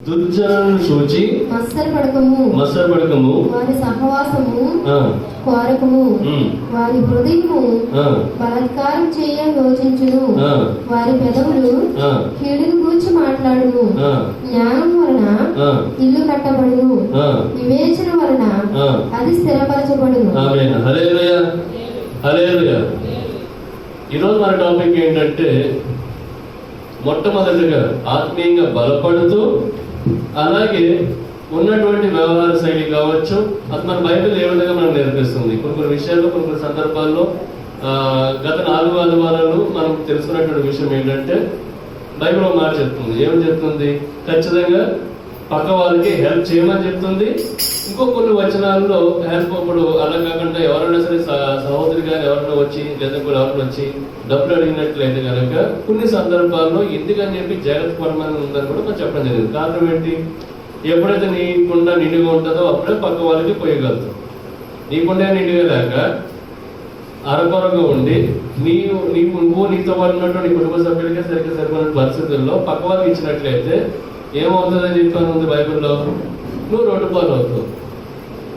దుర్జనులను చూచి మత్సరపడకము, వారి సహవాసము కోరకము, వారి హృదయము బలాత్కారం చేయ యోచించును, వారి పెదవులు కీడును గూర్చి మాట్లాడును. జ్ఞానం వలన ఇల్లు కట్టబడును, వివేచన వలన అది స్థిరపరచబడును. ఆమేన్. హల్లెలూయా, హల్లెలూయా. ఈరోజు మన టాపిక్ ఏంటంటే, మొట్టమొదటిగా ఆత్మీయంగా బలపడుతూ అలాగే ఉన్నటువంటి వ్యవహార శైలి కావచ్చు, అది మన బైబిల్ ఏ విధంగా మనం నేర్పిస్తుంది. కొన్ని విషయాల్లో కొన్ని సందర్భాల్లో గత 4 ఆదివారాలు మనం తెలుసుకున్నటువంటి విషయం ఏంటంటే, బైబిల్ ఒక మాట చెప్తుంది. ఏమని చెప్తుంది? ఖచ్చితంగా పక్క వాళ్ళకి హెల్ప్ చేయమని చెప్తుంది. ఇంకో కొన్ని వచనాల్లో హెల్ప్ ఇప్పుడు అలా కాకుండా ఎవరైనా సరే సహోదరి గారు ఎవరైనా వచ్చి లేదా కూడా ఎవరైనా వచ్చి డబ్బులు అడిగినట్లయితే కనుక కొన్ని సందర్భాల్లో ఎందుకని చెప్పి జాగ్రత్త పడమని ఉందని కూడా మనం చెప్పడం జరిగింది. కారణం ఏంటి? ఎప్పుడైతే నీకుండా నిండుగా ఉంటుందో అప్పుడే పక్క వాళ్ళకి పోయగలుగుతాం. నీకుండా నిండుగా లేక అరకొరగా ఉండి నువ్వు నీతో పాటు ఉన్నటువంటి నీ కుటుంబ సభ్యులకే సరిగ్గా సరిపోయిన పరిస్థితుల్లో పక్క వాళ్ళకి ఇచ్చినట్లయితే ఏమవుతుందని చెప్పాను ఉంది బైబిల్లో, నువ్వు రోడ్డు పాలు అవుతావు,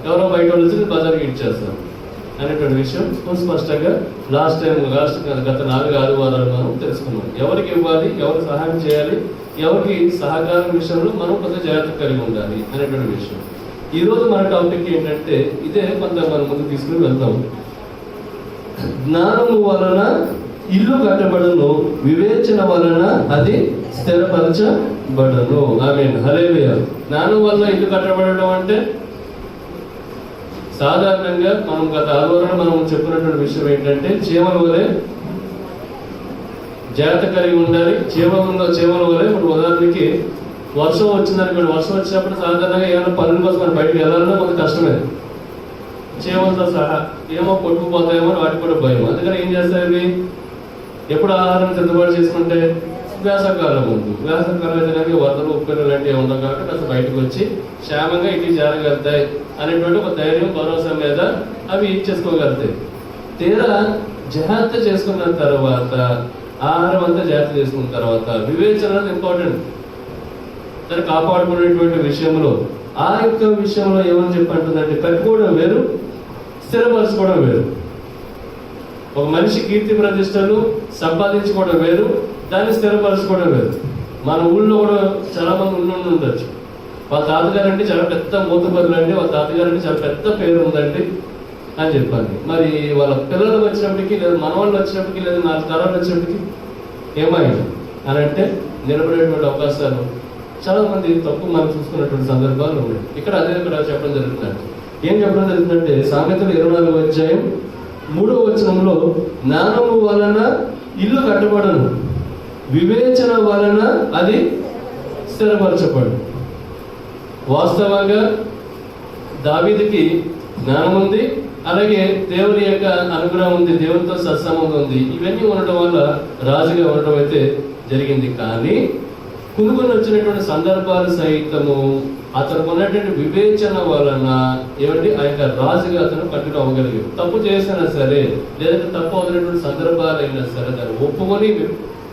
ఎవరో బయట వచ్చి బజార్కి ఇచ్చేస్తావు అనేటువంటి విషయం స్పష్టంగా గత 4 ఆదివారాలు మనం తెలుసుకున్నాం. ఎవరికి ఇవ్వాలి, ఎవరికి సహాయం చేయాలి, ఎవరికి సహకారం విషయంలో మనం కొంత జాగ్రత్త కలిగి ఉండాలి అనేటువంటి విషయం. ఈరోజు మన టాపిక్ ఏంటంటే ఇదే కొంత మనం ముందు తీసుకుని వెళ్తాం. జ్ఞానము వలన ఇల్లు కట్టబడును, వివేచన వలన అది స్థిరపరచబడును. ఆమేన్. హల్లెలూయా. జ్ఞానం వల్ల ఇల్లు కట్టబడడం అంటే సాధారణంగా మనం గత ఆదివారం మనం చెప్పినటువంటి విషయం ఏంటంటే, చీమల వలె జాగ్రత్త కలిగి ఉండాలి. చీమల వలె ఇప్పుడు ఉదాహరణకి వర్షం వచ్చిందనుకోండి, వర్షం వచ్చినప్పుడు సాధారణంగా ఏమైనా పనుల కోసం మనం బయటకు వెళ్ళాలన్నా కొంత కష్టమే. చీమలతో సహా ఏమో కొట్టుకుపోతాయేమో వాటికి కూడా భయం. అందుకని ఏం చేస్తాయి, ఎప్పుడు ఆహారం సిద్ధపాటు చేసుకుంటే వేసవకాలం ఉంది. వేసవకాలం అయితే కనుక వరదలు ఉప్పెలు లాంటివి ఉండవు కాబట్టి కాస్త బయటకు వచ్చి క్షేమంగా ఇంటికి చేరగలుగుతాయి అనేటువంటి ఒక ధైర్యం భరోసా మీద అవి చేసుకోగలుగుతాయి. తీరా జాగ్రత్త చేసుకున్న తర్వాత, ఆహారం అంతా జాగ్రత్త చేసుకున్న తర్వాత వివేచన ఇంపార్టెంట్. దాన్ని కాపాడుకునేటువంటి విషయంలో ఆ యొక్క విషయంలో ఏమని చెప్పంటుందంటే, కట్టుకోవడం వేరు, స్థిరపరచుకోవడం వేరు. ఒక మనిషి కీర్తి ప్రతిష్టలు సంపాదించుకోవడం వేరు, దాన్ని స్థిరపరచుకోవడం వేరు. మన ఊళ్ళో కూడా చాలా మంది ఉండొచ్చు, వాళ్ళ తాతగారు అంటే చాలా పెద్ద మూతపరులు అండి, వాళ్ళ తాతగారు అంటే చాలా పెద్ద పేరు ఉందండి అని చెప్పాలి. మరి వాళ్ళ పిల్లలు వచ్చినప్పటికీ, లేదా మనవాళ్ళు వచ్చినప్పటికీ, లేదా 4 తరాలు వచ్చినప్పటికీ ఏమైంది అని అంటే నిలబడేటువంటి అవకాశాలు చాలా మంది తక్కువ మనం చూసుకున్నటువంటి సందర్భాలు ఉన్నాయి. ఇక్కడ అదే కూడా చెప్పడం జరుగుతుందండి. ఏం చెప్పడం జరుగుతుందంటే, సామెతలు 24వ అధ్యాయం 3వ వచనంలో, జ్ఞానము వలన ఇల్లు కట్టబడను, వివేచన వలన అది స్థిరపరచబడు. వాస్తవంగా దావీదుకి జ్ఞానం ఉంది, అలాగే దేవుని యొక్క అనుగ్రహం ఉంది, దేవునితో సత్సంబంధం ఉంది. ఇవన్నీ ఉండటం వల్ల రాజుగా ఉండటం అయితే జరిగింది. కానీ కొన్ని వచ్చినటువంటి సందర్భాలు సైతము అతనికి ఉన్నటువంటి వివేచన వలన ఏమంటే ఆ యొక్క రాజుగా అతను కట్టుగా అవ్వగలిగాడు. తప్పు చేసినా సరే, లేదంటే తప్పు అవుతున్నటువంటి సందర్భాలు అయినా సరే దాన్ని ఒప్పుకొని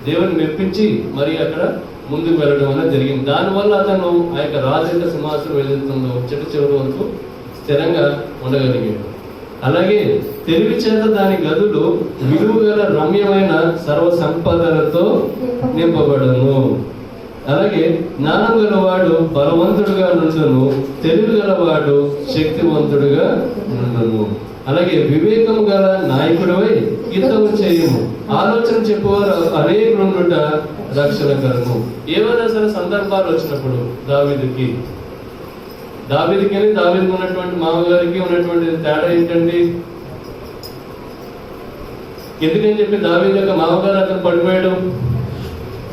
దేవుని మెప్పించి మరి అక్కడ ముందుకు వెళ్ళడం అనేది జరిగింది. దానివల్ల అతను ఆ యొక్క రాజు యొక్క సింహాసనం ఏదైతుందో చివరి వరకు స్థిరంగా ఉండగలిగాడు. అలాగే తెలివి చేత దాని గదులు విలువగల రమ్యమైన సర్వ సంపదలతో నింపబడను. అలాగే జ్ఞానం గలవాడు బలవంతుడుగా నుండును, తెలివి గలవాడు శక్తివంతుడుగా నుండును. అలాగే వివేకం గల నాయకుడివై యుద్ధము చేయము, ఆలోచన చెప్పువారు అనేకులుండుట రక్షణకరము. ఏమైనా సరే సందర్భాలు వచ్చినప్పుడు దావీదుకి ఉన్నటువంటి మామగారికి ఉన్నటువంటి తేడా ఏంటండి? ఎందుకని చెప్పి దావీదు యొక్క మామగారు అతను పడిపోయాడు,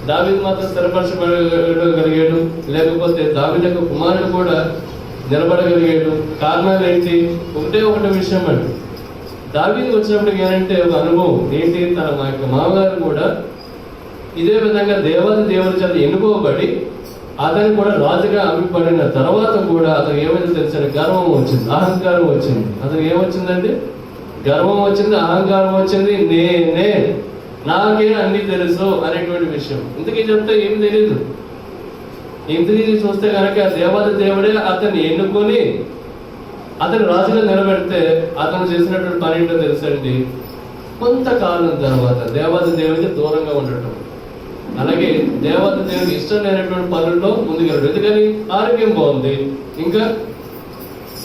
దావీదు మాత్రం స్థిరపరచగలిగాడు, లేకపోతే దావీదు యొక్క కుమారుడు కూడా నిలబడగలిగాడు. కారణాలు ఏంటి? ఒకటే విషయం అండి. దావీదు వచ్చినప్పటికి ఏంటంటే ఒక అనుభవం ఏంటి, తన మా యొక్క మామగారు కూడా ఇదే విధంగా దేవుని చేత ఎన్నుకోబడి అతను కూడా రాజుగా అభిపడిన తర్వాత కూడా అతను ఏమైంది తెలిసిన గర్వం వచ్చింది, అహంకారం వచ్చింది. అతను ఏమొచ్చిందండి? గర్వం వచ్చింది, అహంకారం వచ్చింది. నేనే నాకే అన్ని తెలుసు అనేటువంటి విషయం. ఇంతకీ చెప్తే ఏమి తెలియదు. ఇంద్రియ చూస్తే కనుక దేవాది దేవుడే అతన్ని ఎన్నుకొని అతను రాజుగా నిలబెడితే అతను చేసినటువంటి పని ఏంటో తెలుసండి, కొంతకాలం తర్వాత దేవాది దేవుడికి దూరంగా ఉండటం. అలాగే దేవాది దేవుడికి ఇష్టం లేనటువంటి పనుల్లో ముందుకెళ్ళడం. ఎందుకని ఆరోగ్యం బాగుంది, ఇంకా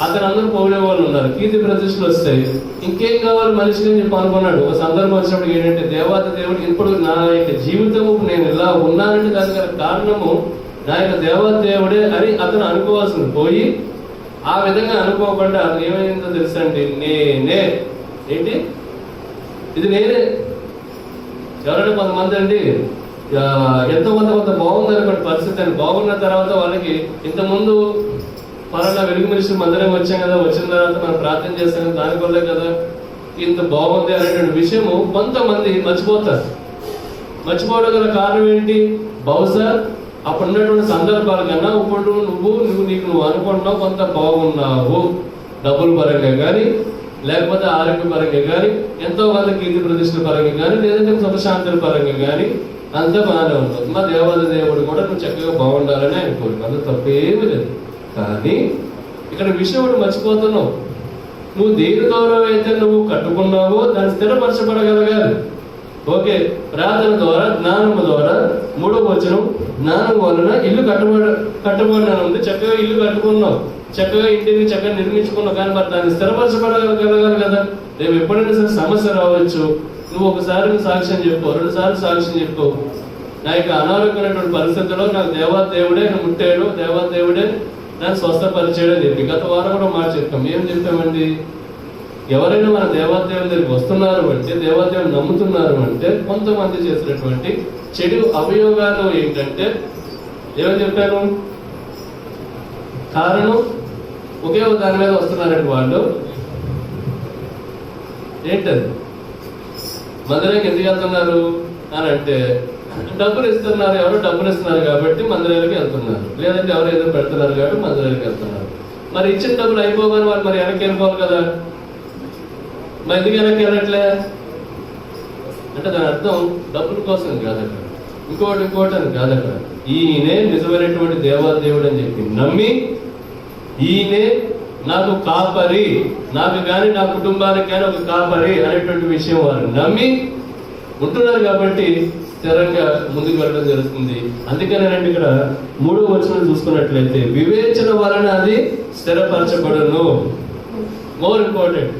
అతను అందరూ పోలే వాళ్ళు ఉన్నారు, కీర్తి ప్రతిష్టలు వస్తాయి, ఇంకేం కావాలి మనిషికి అని చెప్పి అనుకున్నాడు. ఒక సందర్భం వచ్చినప్పుడు ఏంటంటే దేవాది దేవుడికి ఇప్పుడు నా యొక్క జీవితము నేను ఇలా ఉన్నానంటే దానికి కారణము నా యొక్క దేవాది దేవుడే అని అతను అనుకోవాల్సింది పోయి ఆ విధంగా అనుకోకుండా అతను ఏమైందో తెలుసండి, నేనే ఏంటి ఇది నేనే. ఎవరైనా కొంతమంది అండి ఎంతో కొంత బాగుంది అనుకోండి పరిస్థితి అని, బాగున్న తర్వాత వాళ్ళకి ఇంతకుముందు పలానా వెలుగు మనిషి మందిరం వచ్చాం కదా, వచ్చిన తర్వాత మనం ప్రార్థన చేస్తాం కదా, దానివల్లే కదా ఇంత బాగుంది అనేటువంటి విషయము కొంతమంది మర్చిపోతారు. మర్చిపోవడం గల కారణం ఏంటి, బహుశా అప్పుడు ఉన్నటువంటి సందర్భాల కన్నా ఇప్పుడు నువ్వు అనుకుంటున్నావు కొంత బాగున్నావు, డబ్బుల పరంగా కానీ లేకపోతే ఆరోగ్య పరంగా కానీ ఎంతో కొంత కీర్తి ప్రతిష్ఠ పరంగా కానీ లేదంటే సుఖశాంతుల పరంగా కానీ అంతా బాగానే ఉంటుంది. మా దేవాది దేవుడు కూడా నువ్వు చక్కగా బాగుండాలని ఆయన కోరిక, అంత తప్పేమీ లేదు. కానీ ఇక్కడ విషయం ఒకటి మర్చిపోతున్నావు, నువ్వు దేని ద్వారా అయితే నువ్వు కట్టుకున్నావో దాన్ని స్థిరపరచబడగలగాలి. ఓకే, ప్రార్థన ద్వారా జ్ఞానము ద్వారా 3వ వచనం, జ్ఞానం వలన ఇల్లు కట్టబడిన ఉంది. చక్కగా ఇల్లు కట్టుకున్నావు, చక్కగా ఇంటిని చక్కగా నిర్మించుకున్నావు, కానీ మరి దాన్ని స్థిరపరచబడగలగాలి కదా. రేపు ఎప్పుడైనా సరే సమస్య రావచ్చు, నువ్వు ఒకసారి సాక్ష్యం చెప్పు, 2 సార్లు సాక్ష్యం చెప్పు, నా యొక్క అనారోగ్యమైనటువంటి పరిస్థితుల్లో నాకు దేవాది దేవుడే ముట్టాడు, దేవాది దేవుడే దాన్ని స్వస్థపరిచేయడం చెప్పి గత వారం కూడా మాట చెప్పాం. ఏం చెప్పామండి, ఎవరైనా మన దేవాదేవుని దగ్గరికి వస్తున్నారు అంటే, దేవాదేవుని నమ్ముతున్నారు అంటే కొంతమంది చేసినటువంటి చెడు అవయోగాలు ఏంటంటే ఏమని చెప్పాను, కారణం ఒకే దాని మీద వస్తున్నారండి వాళ్ళు. ఏంటది, మందిరానికి ఎందుకు వెళ్తున్నారు అని అంటే డబ్బులు ఇస్తున్నారు, ఎవరో డబ్బులు ఇస్తున్నారు కాబట్టి మందిరాలకి వెళ్తున్నారు, లేదంటే ఎవరు ఏదో పెడుతున్నారు కాబట్టి మందిరాలకి వెళ్తున్నారు. మరి ఇచ్చిన డబ్బులు అయిపోగానే వాళ్ళు మరి వెనక్కి వెళ్ళిపోవాలి కదా, మరి ఎందుకు వెనక్కి వెళ్ళట్లే అంటే దాని అర్థం డబ్బుల కోసం కాదట, ఇంకోటి అని కాదట. ఈయనే నిజమైనటువంటి దేవాదేవుడు అని చెప్పి నమ్మి, ఈయనే నాకు కాపరి, నాకు కానీ నా కుటుంబానికి కానీ ఒక కాపరి అనేటువంటి విషయం వారు నమ్మి ఉంటున్నారు కాబట్టి స్థిరంగా ముందుకు వెళ్ళడం జరుగుతుంది. అందుకనేనండి ఇక్కడ 3వ వచనం చూసుకున్నట్లయితే వివేచన వలన అది స్థిరపరచబడును. మోర్ ఇంపార్టెంట్,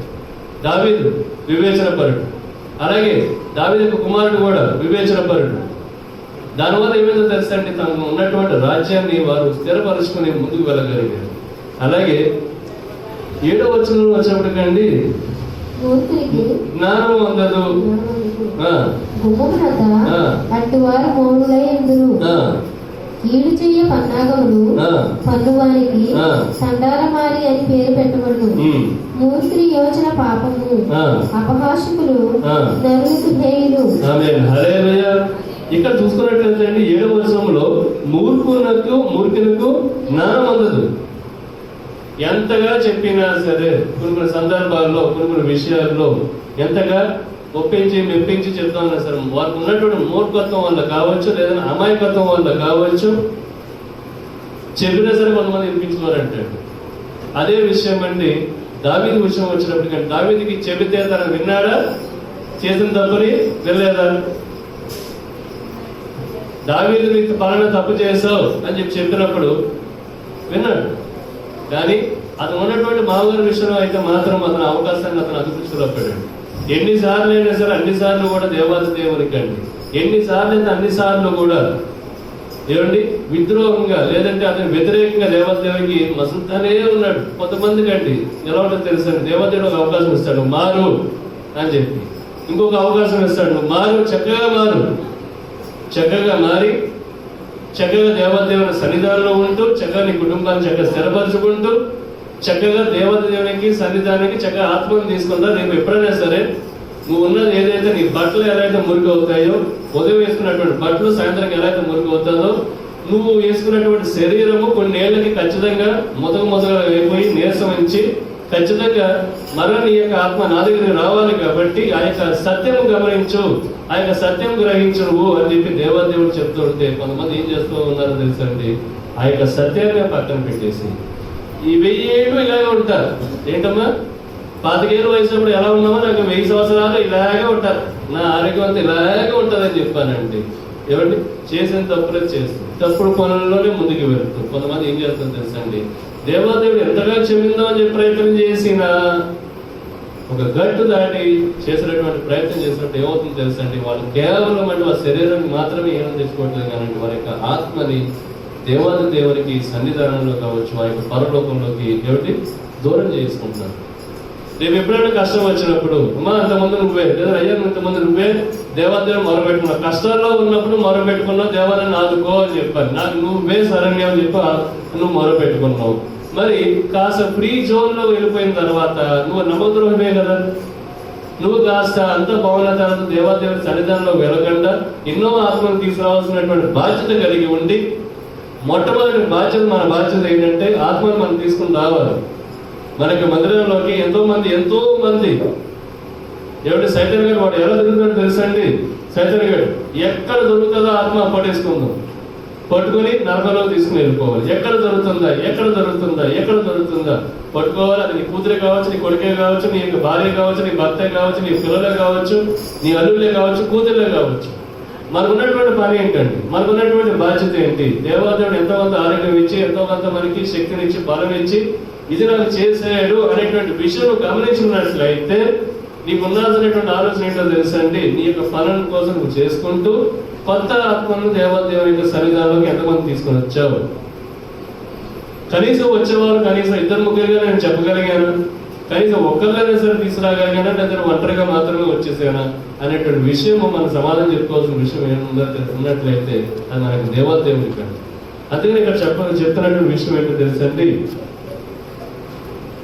దావీదు వివేచన పరుడు, అలాగే దావీదు యొక్క కుమారుడు కూడా వివేచన పరుడు. దానివల్ల ఏమైందో తెలుసండి, తనకు ఉన్నటువంటి రాజ్యాన్ని వారు స్థిరపరుచుకుని ముందుకు వెళ్ళగలిగారు. అలాగే 7వ వచనం వచ్చినప్పటికండి జ్ఞానం అందదు, అటువారు మౌనులై ఉండును, కీడు చెయ్య పన్నాగములు పన్నువానికి సండాలమారి అని పేరు పెట్టబడును, మూర్తి యోచన పాపము, అపహాషకులు నరులకు హేయులు. ఇక్కడ చూసుకున్నట్లయితే 7వ వచనంలో మూర్ఖునకు జ్ఞానం అందదు. ఎంతగా చెప్పినా సరే కొన్ని సందర్భాల్లో కొన్ని విషయాల్లో ఎంతగా ఒప్పించి మెప్పించి చెప్తా ఉన్నా సరే వారికి ఉన్నటువంటి మూర్ఖత్వం వల్ల కావచ్చు, లేదంటే అమాయకత్వం వల్ల కావచ్చు, చెప్పినా సరే కొంతమంది వినిపించుకోరంటాడు. అదే విషయం అండి దావీదు విషయం వచ్చినప్పటికంటే, దావీదుకి చెబితే తను విన్నాడా, చేసిన తప్పుని వెళ్ళలేదా? దావీదు నీకు పలానా తప్పు చేసావు అని చెప్పినప్పుడు విన్నాడు, కానీ అతను ఉన్నటువంటి మామగారి విషయంలో అయితే మాత్రం అతని అవకాశాన్ని అతను అదుపులో పెట్టాడు. ఎన్నిసార్లు అయినా సరే అన్నిసార్లు కూడా దేవాది దేవునికి అండి, ఎన్నిసార్లు అయితే అన్నిసార్లు కూడా ఏమండి విద్రోహంగా లేదంటే అతని వ్యతిరేకంగా దేవదేవునికి మసులుతానే ఉన్నాడు. కొంతమందికి అండి ఎలా ఉంటుందో తెలుసండి, దేవదేవుడు ఒక అవకాశం ఇస్తాడు మారు అని చెప్పి, ఇంకొక అవకాశం ఇస్తాడు మారు, చక్కగా మారి చక్కగా దేవదేవుని సన్నిధానంలో ఉంటూ చక్కగా నీ కుటుంబాన్ని చక్కగా స్థిరపరచుకుంటూ చక్కగా దేవదేవునికి సన్నిధానానికి చక్కగా ఆత్మను తీసుకుంటా. రేపు ఎప్పుడైనా సరే నువ్వు ఉన్నది ఏదైతే నీ బట్టలు ఎలా అయితే మురికి అవుతాయో, ఉదయం వేసుకున్నటువంటి బట్టలు సాయంత్రం ఎలా అయితే మురికి అవుతుందో, నువ్వు వేసుకున్నటువంటి శరీరము కొన్ని ఏళ్ళకి ఖచ్చితంగా మొదలుగా అయిపోయి నీరసమించి ఖచ్చితంగా మరణ నీ యొక్క ఆత్మ నా దగ్గరికి రావాలి. కాబట్టి ఆ యొక్క సత్యము గమనించు, ఆ యొక్క సత్యం గ్రహించు నువ్వు అని చెప్పి దేవాదేవుడు చెప్తూ ఉంటే కొంతమంది ఏం చేస్తూ ఉన్నారో తెలుసండి, ఆ యొక్క సత్యాన్ని పక్కన పెట్టేసి ఈ 1000 ఏళ్ళు ఇలాగే ఉంటారు. ఏంటమ్మా, 25 ఏళ్ళ వయసుప్పుడు ఎలా ఉన్నామో నాకు 1000 సంవత్సరాలు ఇలాగే ఉంటారు, నా ఆరోగ్యం అంతా ఇలాగే ఉంటుందని చెప్పానండి. ఏమండి, చేసిన తప్పులే చేస్తుంది, తప్పుడు పనుల్లోనే ముందుకు వెళ్తూ కొంతమంది ఏం చేస్తుందో తెలుసండి, దేవాదేవుడు ఎంతగా క్షమిందామని చెప్పి ప్రయత్నం చేసినా ఒక గట్టు దాటి చేసినటువంటి ప్రయత్నం చేసినట్టు ఏమవుతుందో తెలుసండి, వాళ్ళు కేవలం అంటే వాళ్ళ శరీరాన్ని మాత్రమే ఏమని తెచ్చుకోవట్లేదు కానీ వారి యొక్క ఆత్మని దేవునికి సన్నిధానంలో కావచ్చు, వారి యొక్క పరలోకంలోకి ఏమిటి దూరం చేసుకుంటున్నారు. రేపు ఎప్పుడైనా కష్టం వచ్చినప్పుడు, అమ్మా అంతమంది నువ్వే, లేదా అయ్యా ఇంతమంది నువ్వే దేవాదేవుడు మొరపెట్టుకున్నావు, కష్టాల్లో ఉన్నప్పుడు మొరపెట్టుకున్నావు, దేవాన్ని ఆదుకో అని చెప్పాను, నాకు నువ్వే శరణ్యం అని చెప్పి నువ్వు మొరపెట్టుకున్నావు. మరి కాస్త ఫ్రీ జోన్ లో వెళ్ళిపోయిన తర్వాత నువ్వు నమ్మద్రోహమే కదా, నువ్వు కాస్త అంత బాగున్న తర్వాత దేవాదేవుడి సన్నిధానంలో వెళ్ళకుండా ఎన్నో ఆత్మను తీసుకురావాల్సినటువంటి బాధ్యత కలిగి ఉండి, మొట్టమొదటి బాధ్యత మన బాధ్యత ఏంటంటే ఆత్మను మనం తీసుకుని రావాలి. మనకి మందిరంలోకి ఎంతో మంది ఏమిటి సైతన్ గారు వాడు ఎలా దొరుకుతాడో తెలుసండి, సైతన్ గారు ఎక్కడ దొరుకుతుందో ఆత్మ పట్టేసుకుందాం, పట్టుకొని నరకంలో తీసుకుని వెళ్ళిపోవాలి. ఎక్కడ దొరుకుతుందా పట్టుకోవాలి. అది నీ కూతురే కావచ్చు, నీ కొడుకే కావచ్చు, నీ యొక్క భార్య కావచ్చు, నీ భర్త కావచ్చు, నీ పిల్లలే కావచ్చు, నీ అల్లుళ్ళే కావచ్చు, కూతుర్లే కావచ్చు. మనకున్నటువంటి పని ఏంటండి, మనకున్నటువంటి బాధ్యత ఏంటి, దేవాదేవుడు ఎంతోమంది ఆరోగ్యం ఇచ్చి, ఎంతోమంది మనకి శక్తినిచ్చి, బలం ఇచ్చి ఇది నాకు చేశాడు అనేటువంటి విషయం గమనించినట్లయితే నీకు ఉండాల్సినటువంటి ఆలోచన ఏంటో తెలుసండి, నీ యొక్క పనుల కోసం నువ్వు చేసుకుంటూ కొత్త ఆత్మను దేవాదేవుని యొక్క సన్నిధానంలోకి ఎంతమంది తీసుకొని వచ్చావు. కనీసం వచ్చేవారు కనీసం 2-3గా నేను చెప్పగలిగాను, కనీసం ఒక్కరికైనా సరే తీసుకురాగలిగానా, లేదా ఒంటరిగా మాత్రమే వచ్చేసానా అనేటువంటి విషయం మనం సమాధానం చెప్పుకోవాల్సిన విషయం ఏముందో ఉన్నట్లయితే అది మనకి దేవాదేవుని కంటే. అందుకని ఇక్కడ చెప్తున్నటువంటి విషయం ఏంటో తెలుసండి,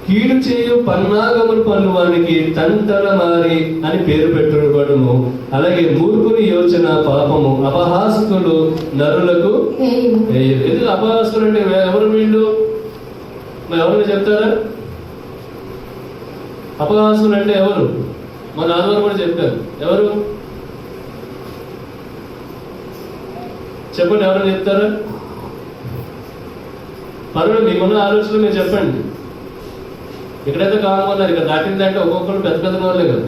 కీడు చేయు పన్నాగములు పన్నువానికి తంటల మారి అని పేరు పెట్టబడును, అలాగే మూర్ఖుని యోచన పాపము, అపహాసకులు నరులకు ఎందుకు అపహాసకులు అంటే ఎవరు వీళ్ళు, ఎవరు చెప్తారా? అపహాసకులు అంటే ఎవరు? మన ఆదివారం కూడా చెప్పారు, ఎవరు చెప్పండి, ఎవరు చెప్తారా? పర్వాలేదు, మీకున్న ఆలోచనలు మీరు చెప్పండి. ఇక్కడైతే కామన్నారు, ఇక్కడ దాటిందంటే ఒక్కొక్కరు పెద్ద వాళ్ళే కదా,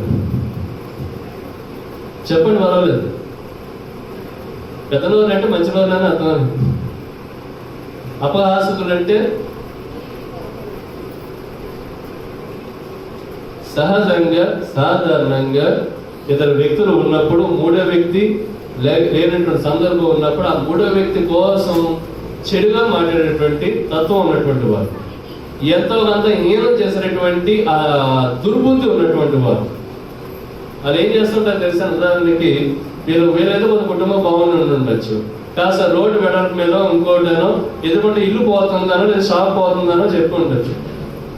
చెప్పండి పర్వాలేదు. పెద్దవాళ్ళు అంటే మంచి వాళ్ళు అని అర్థం. అపహాసకులు అంటే సహజంగా సాధారణంగా ఇతరు వ్యక్తులు ఉన్నప్పుడు, మూడో వ్యక్తి లేనటువంటి సందర్భం ఉన్నప్పుడు ఆ మూడో వ్యక్తి కోసం చెడుగా మాట్లాడేటువంటి తత్వం ఉన్నటువంటి వారు, ఎంతో కొంత హీనం చేసినటువంటి ఆ దుర్బుద్ధి ఉన్నటువంటి వారు. అది ఏం చేస్తుంటారు తెలిసిన ఉదాహరణకి, వీళ్ళైతే కొంత కుటుంబం బాగుండి ఉండొచ్చు, కాస్త రోడ్డు వెడల్పు మీద ఇంకోటనో ఎదుగుంటే ఇల్లు పోతుందనో లేదా షాప్ పోతుందనో చెప్పి ఉండొచ్చు.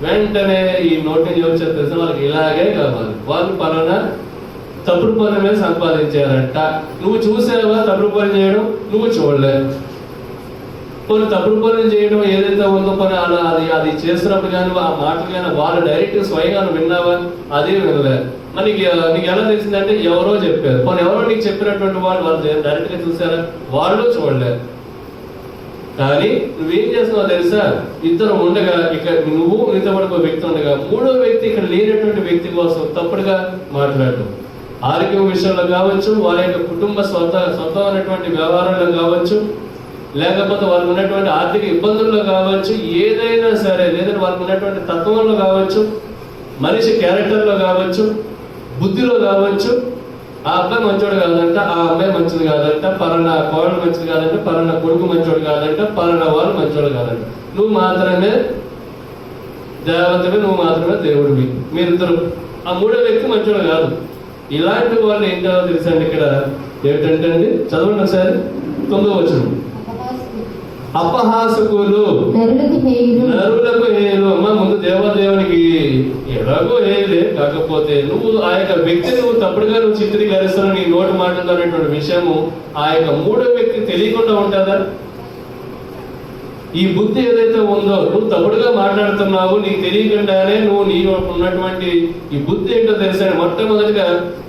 వెంటనే ఈ నోటి నుంచి వచ్చే తెలిసిన వాళ్ళకి ఇలాగే కావాలి, వాళ్ళు పలానా తప్పుడు పని మీద సంపాదించారంట, నువ్వు చూసావా తప్పుడు పని చేయడం, నువ్వు చూడలేదు. కొన్ని తప్పుడు పనులు చేయడం ఏదైతే ఉందో పని అలా అది చేస్తున్నప్పుడు కానీ ఆ మాటలు కానీ వాళ్ళు డైరెక్ట్ స్వయంగా విన్నావా, అది వినలే. మరి నీకు ఎలా తెలిసిందంటే ఎవరో చెప్పారు, కొన్ని ఎవరో నీకు చెప్పినటువంటి వాళ్ళు డైరెక్ట్ గా చూసారా, వాళ్ళు చూడలేదు. కానీ నువ్వేం చేస్తున్నావు తెలుసా, ఇద్దరు ఉండగా ఇక్కడ నువ్వు నీతో ఒక వ్యక్తి ఉండగా మూడో వ్యక్తి ఇక్కడ లేనటువంటి వ్యక్తి కోసం తప్పుడుగా మాట్లాడటం, ఆరోగ్యం విషయంలో కావచ్చు, వారి యొక్క కుటుంబ సొంతమైనటువంటి వ్యవహారంలో కావచ్చు, లేకపోతే వాళ్ళకు ఉన్నటువంటి ఆర్థిక ఇబ్బందుల్లో కావచ్చు, ఏదైనా సరే, లేదంటే వాళ్ళకు ఉన్నటువంటి తత్వంలో కావచ్చు, మనిషి క్యారెక్టర్లో కావచ్చు, బుద్ధిలో కావచ్చు, ఆ అబ్బాయి మంచోడు కాదంట, ఆ అమ్మాయి మంచిది కాదంట, పలానా కోడలు మంచిది కాదంట, పలానా కొడుకు మంచోడు కాదంట, పలానా వాళ్ళు మంచోడు కాదంట, నువ్వు మాత్రమే దేవతవి, నువ్వు మాత్రమే దేవుడివి, మీరిద్దరు ఆ మూడో వ్యక్తి మంచోడు కాదు. ఇలాంటి వాళ్ళు ఏం కావాలో తెలుసండి, ఇక్కడ ఏమిటంటే అండి, చదవండి ఒకసారి 9వ వచనం, అపహాసకులు నరులకు హేయులు. అమ్మ ముందు దేవాదేవునికి ఎలాగో హేయులే, కాకపోతే నువ్వు ఆ యొక్క వ్యక్తిని నువ్వు తప్పుడుగా నువ్వు చిత్రీకరిస్తున్నావు నీ నోటి మాటలు అనేటువంటి విషయము ఆ యొక్క మూడో వ్యక్తి తెలియకుండా ఉంటుందా? ఈ బుద్ధి ఏదైతే ఉందో, నువ్వు తప్పుడుగా మాట్లాడుతున్నావు, నీకు తెలియకుండానే నువ్వు నీ ఉన్నటువంటి ఈ బుద్ధి ఏంటో తెలుసా, మొట్టమొదటిగా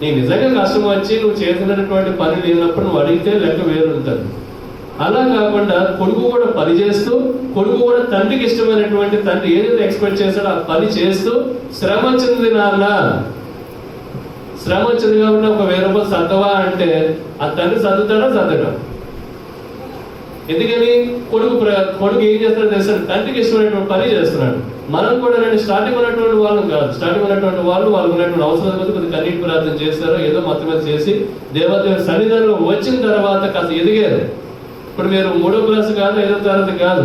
నీకు నిజంగా కష్టం వచ్చి నువ్వు చేసినటువంటి పని లేనప్పుడు నువ్వు అడిగితే లెక్క వేరు ఉంటుంది. అలా కాకుండా కొడుకు కూడా పని చేస్తూ, కొడుకు కూడా తండ్రికి ఇష్టమైనటువంటి తండ్రి ఏదైతే ఎక్స్పెక్ట్ చేస్తాడో ఆ పని చేస్తూ, శ్రమ వచ్చింది నాన్న, శ్రమ వచ్చింది కాబట్టి ఒక 1000 రూపాయలు సర్దవా అంటే ఆ తండ్రి సర్దుతాడా? సర్దడం. ఎందుకని? కొడుకు ఏం చేస్తాడో తెలుస్తాడు, తండ్రికి ఇష్టమైనటువంటి పని చేస్తున్నాడు. మనం కూడా స్టార్టింగ్ ఉన్నటువంటి వాళ్ళం కాదు. స్టార్టింగ్ ఉన్నటువంటి వాళ్ళకు ఉన్నటువంటి అవసరం కొద్దిగా కన్నీటి ప్రార్థన చేస్తారో ఏదో మొత్తం మీద చేసి దేవదేవుని సన్నిధానంలో వచ్చిన తర్వాత కాస్త ఎదిగారు. ఇప్పుడు మీరు 3వ క్లాసు కాదు, 5వ తరగతి కాదు,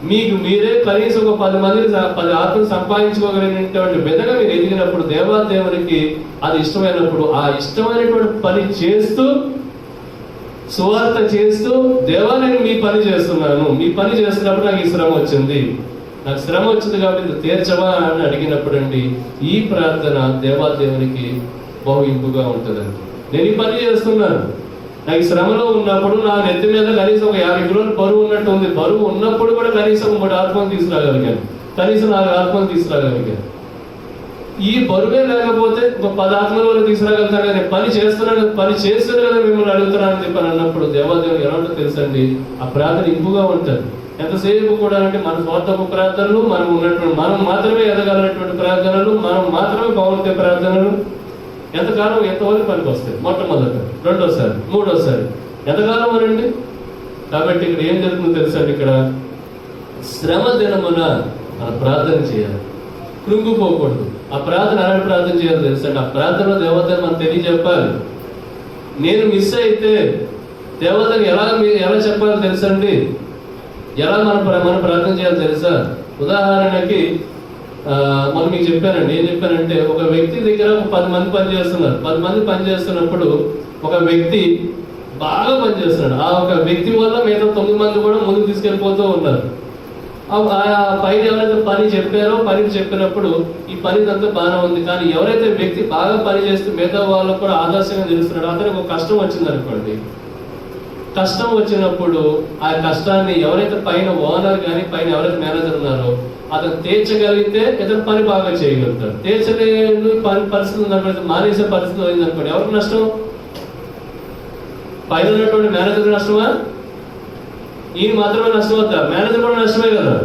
మీకు మీరే కనీసం ఒక 10 మందిని 10 ఆత్మలు సంపాదించుకోగలిగినటువంటి విధంగా మీరు ఎదిగినప్పుడు, దేవాదేవునికి అది ఇష్టమైనప్పుడు, ఆ ఇష్టమైనటువంటి పని చేస్తూ, సువార్త చేస్తూ, దేవా నేను మీ పని చేస్తున్నాను, మీ పని చేస్తున్నప్పుడు నాకు ఈ శ్రమ వచ్చింది, నాకు శ్రమ వచ్చింది కాబట్టి ఇది తీర్చవా అని అడిగినప్పుడు అండి ఈ ప్రార్థన దేవాదేవునికి బహు ఇంపుగా ఉంటుందండి. నేను ఈ పని చేస్తున్నాను, నాకు శ్రమలో ఉన్నప్పుడు నా నెత్తి మీద కనీసం ఒక 50 కిలోలు బరువు ఉన్నట్టు ఉంది. బరువు ఉన్నప్పుడు కూడా కనీసం 3 ఆత్మలు తీసుకురాగలిగాను, కనీసం 4 ఆత్మలు తీసుకురాగలిగాను. ఈ బరువే లేకపోతే ఒక 10 ఆత్మల వరకు తీసుకురాగలుగుతాను కదా. పని చేస్తున్నాను కదా మిమ్మల్ని అడుగుతున్నానని చెప్పని అన్నప్పుడు దేవాదేవుడు ఎలా ఉంటుందో తెలుసండి, ఆ ప్రార్థన ఇంపుగా ఉంటుంది. ఎంతసేపు కూడా అంటే మన స్వార్థపు ప్రార్థనలు, మనం మాత్రమే ఎదగాలనేటువంటి ప్రార్థనలు, మనం మాత్రమే బాగుంటే ప్రార్థనలు ఎంతకాలం ఎంతవరకు పనికి వస్తాయి? మొట్టమొదట, రెండోసారి, మూడోసారి, ఎంతకాలం అనండి. కాబట్టి ఇక్కడ ఏం జరుగుతుందో తెలుసండి, ఇక్కడ శ్రమ దినమున మన ప్రార్థన చేయాలి, కృంగిపోకూడదు. ఆ ప్రార్థన ఎలా ప్రార్థన చేయాలి తెలుసండి, ఆ ప్రార్థనలో దేవతను మనం తెలియజెప్పాలి. నేను మిస్ అయితే దేవతను ఎలా చెప్పాలి తెలుసండి, ఎలా మనం ప్రార్థన చేయాలి తెలుసా? ఉదాహరణకి మనం మీకు చెప్పానండి, ఏం చెప్పానంటే ఒక వ్యక్తి దగ్గర 10 మంది పనిచేస్తున్నారు. 10 మంది పనిచేస్తున్నప్పుడు ఒక వ్యక్తి బాగా పనిచేస్తున్నాడు. ఆ ఒక వ్యక్తి వల్ల మిగతా 9 మంది కూడా ముందుకు తీసుకెళ్ళిపోతూ ఉన్నారు. పైన ఎవరైతే పని చెప్పారో పని చెప్పినప్పుడు ఈ పని అంతా బాగానే ఉంది, కానీ ఎవరైతే వ్యక్తి బాగా పని చేస్తూ మిగతా వాళ్ళకు కూడా ఆదర్శంగా తెలుస్తున్నాడు, అతనికి ఒక కష్టం వచ్చింది అనుకోండి. కష్టం వచ్చినప్పుడు ఆ కష్టాన్ని ఎవరైతే పైన ఓనర్ కానీ పైన ఎవరైతే మేనేజర్ ఉన్నారో అతను తీర్చగలిగితే ఇతను పని బాగా చేయగలుగుతాడు. తీర్చలేని పరిస్థితి ఉందనుకోండి, మానేసే పరిస్థితి అయిందనుకోండి, ఎవరికి నష్టం? పైన ఉన్నటువంటి మేనేజర్ నష్టమా? ఈయన మాత్రమే నష్టం అవుతా? మేనేజర్ కూడా నష్టమే కదా.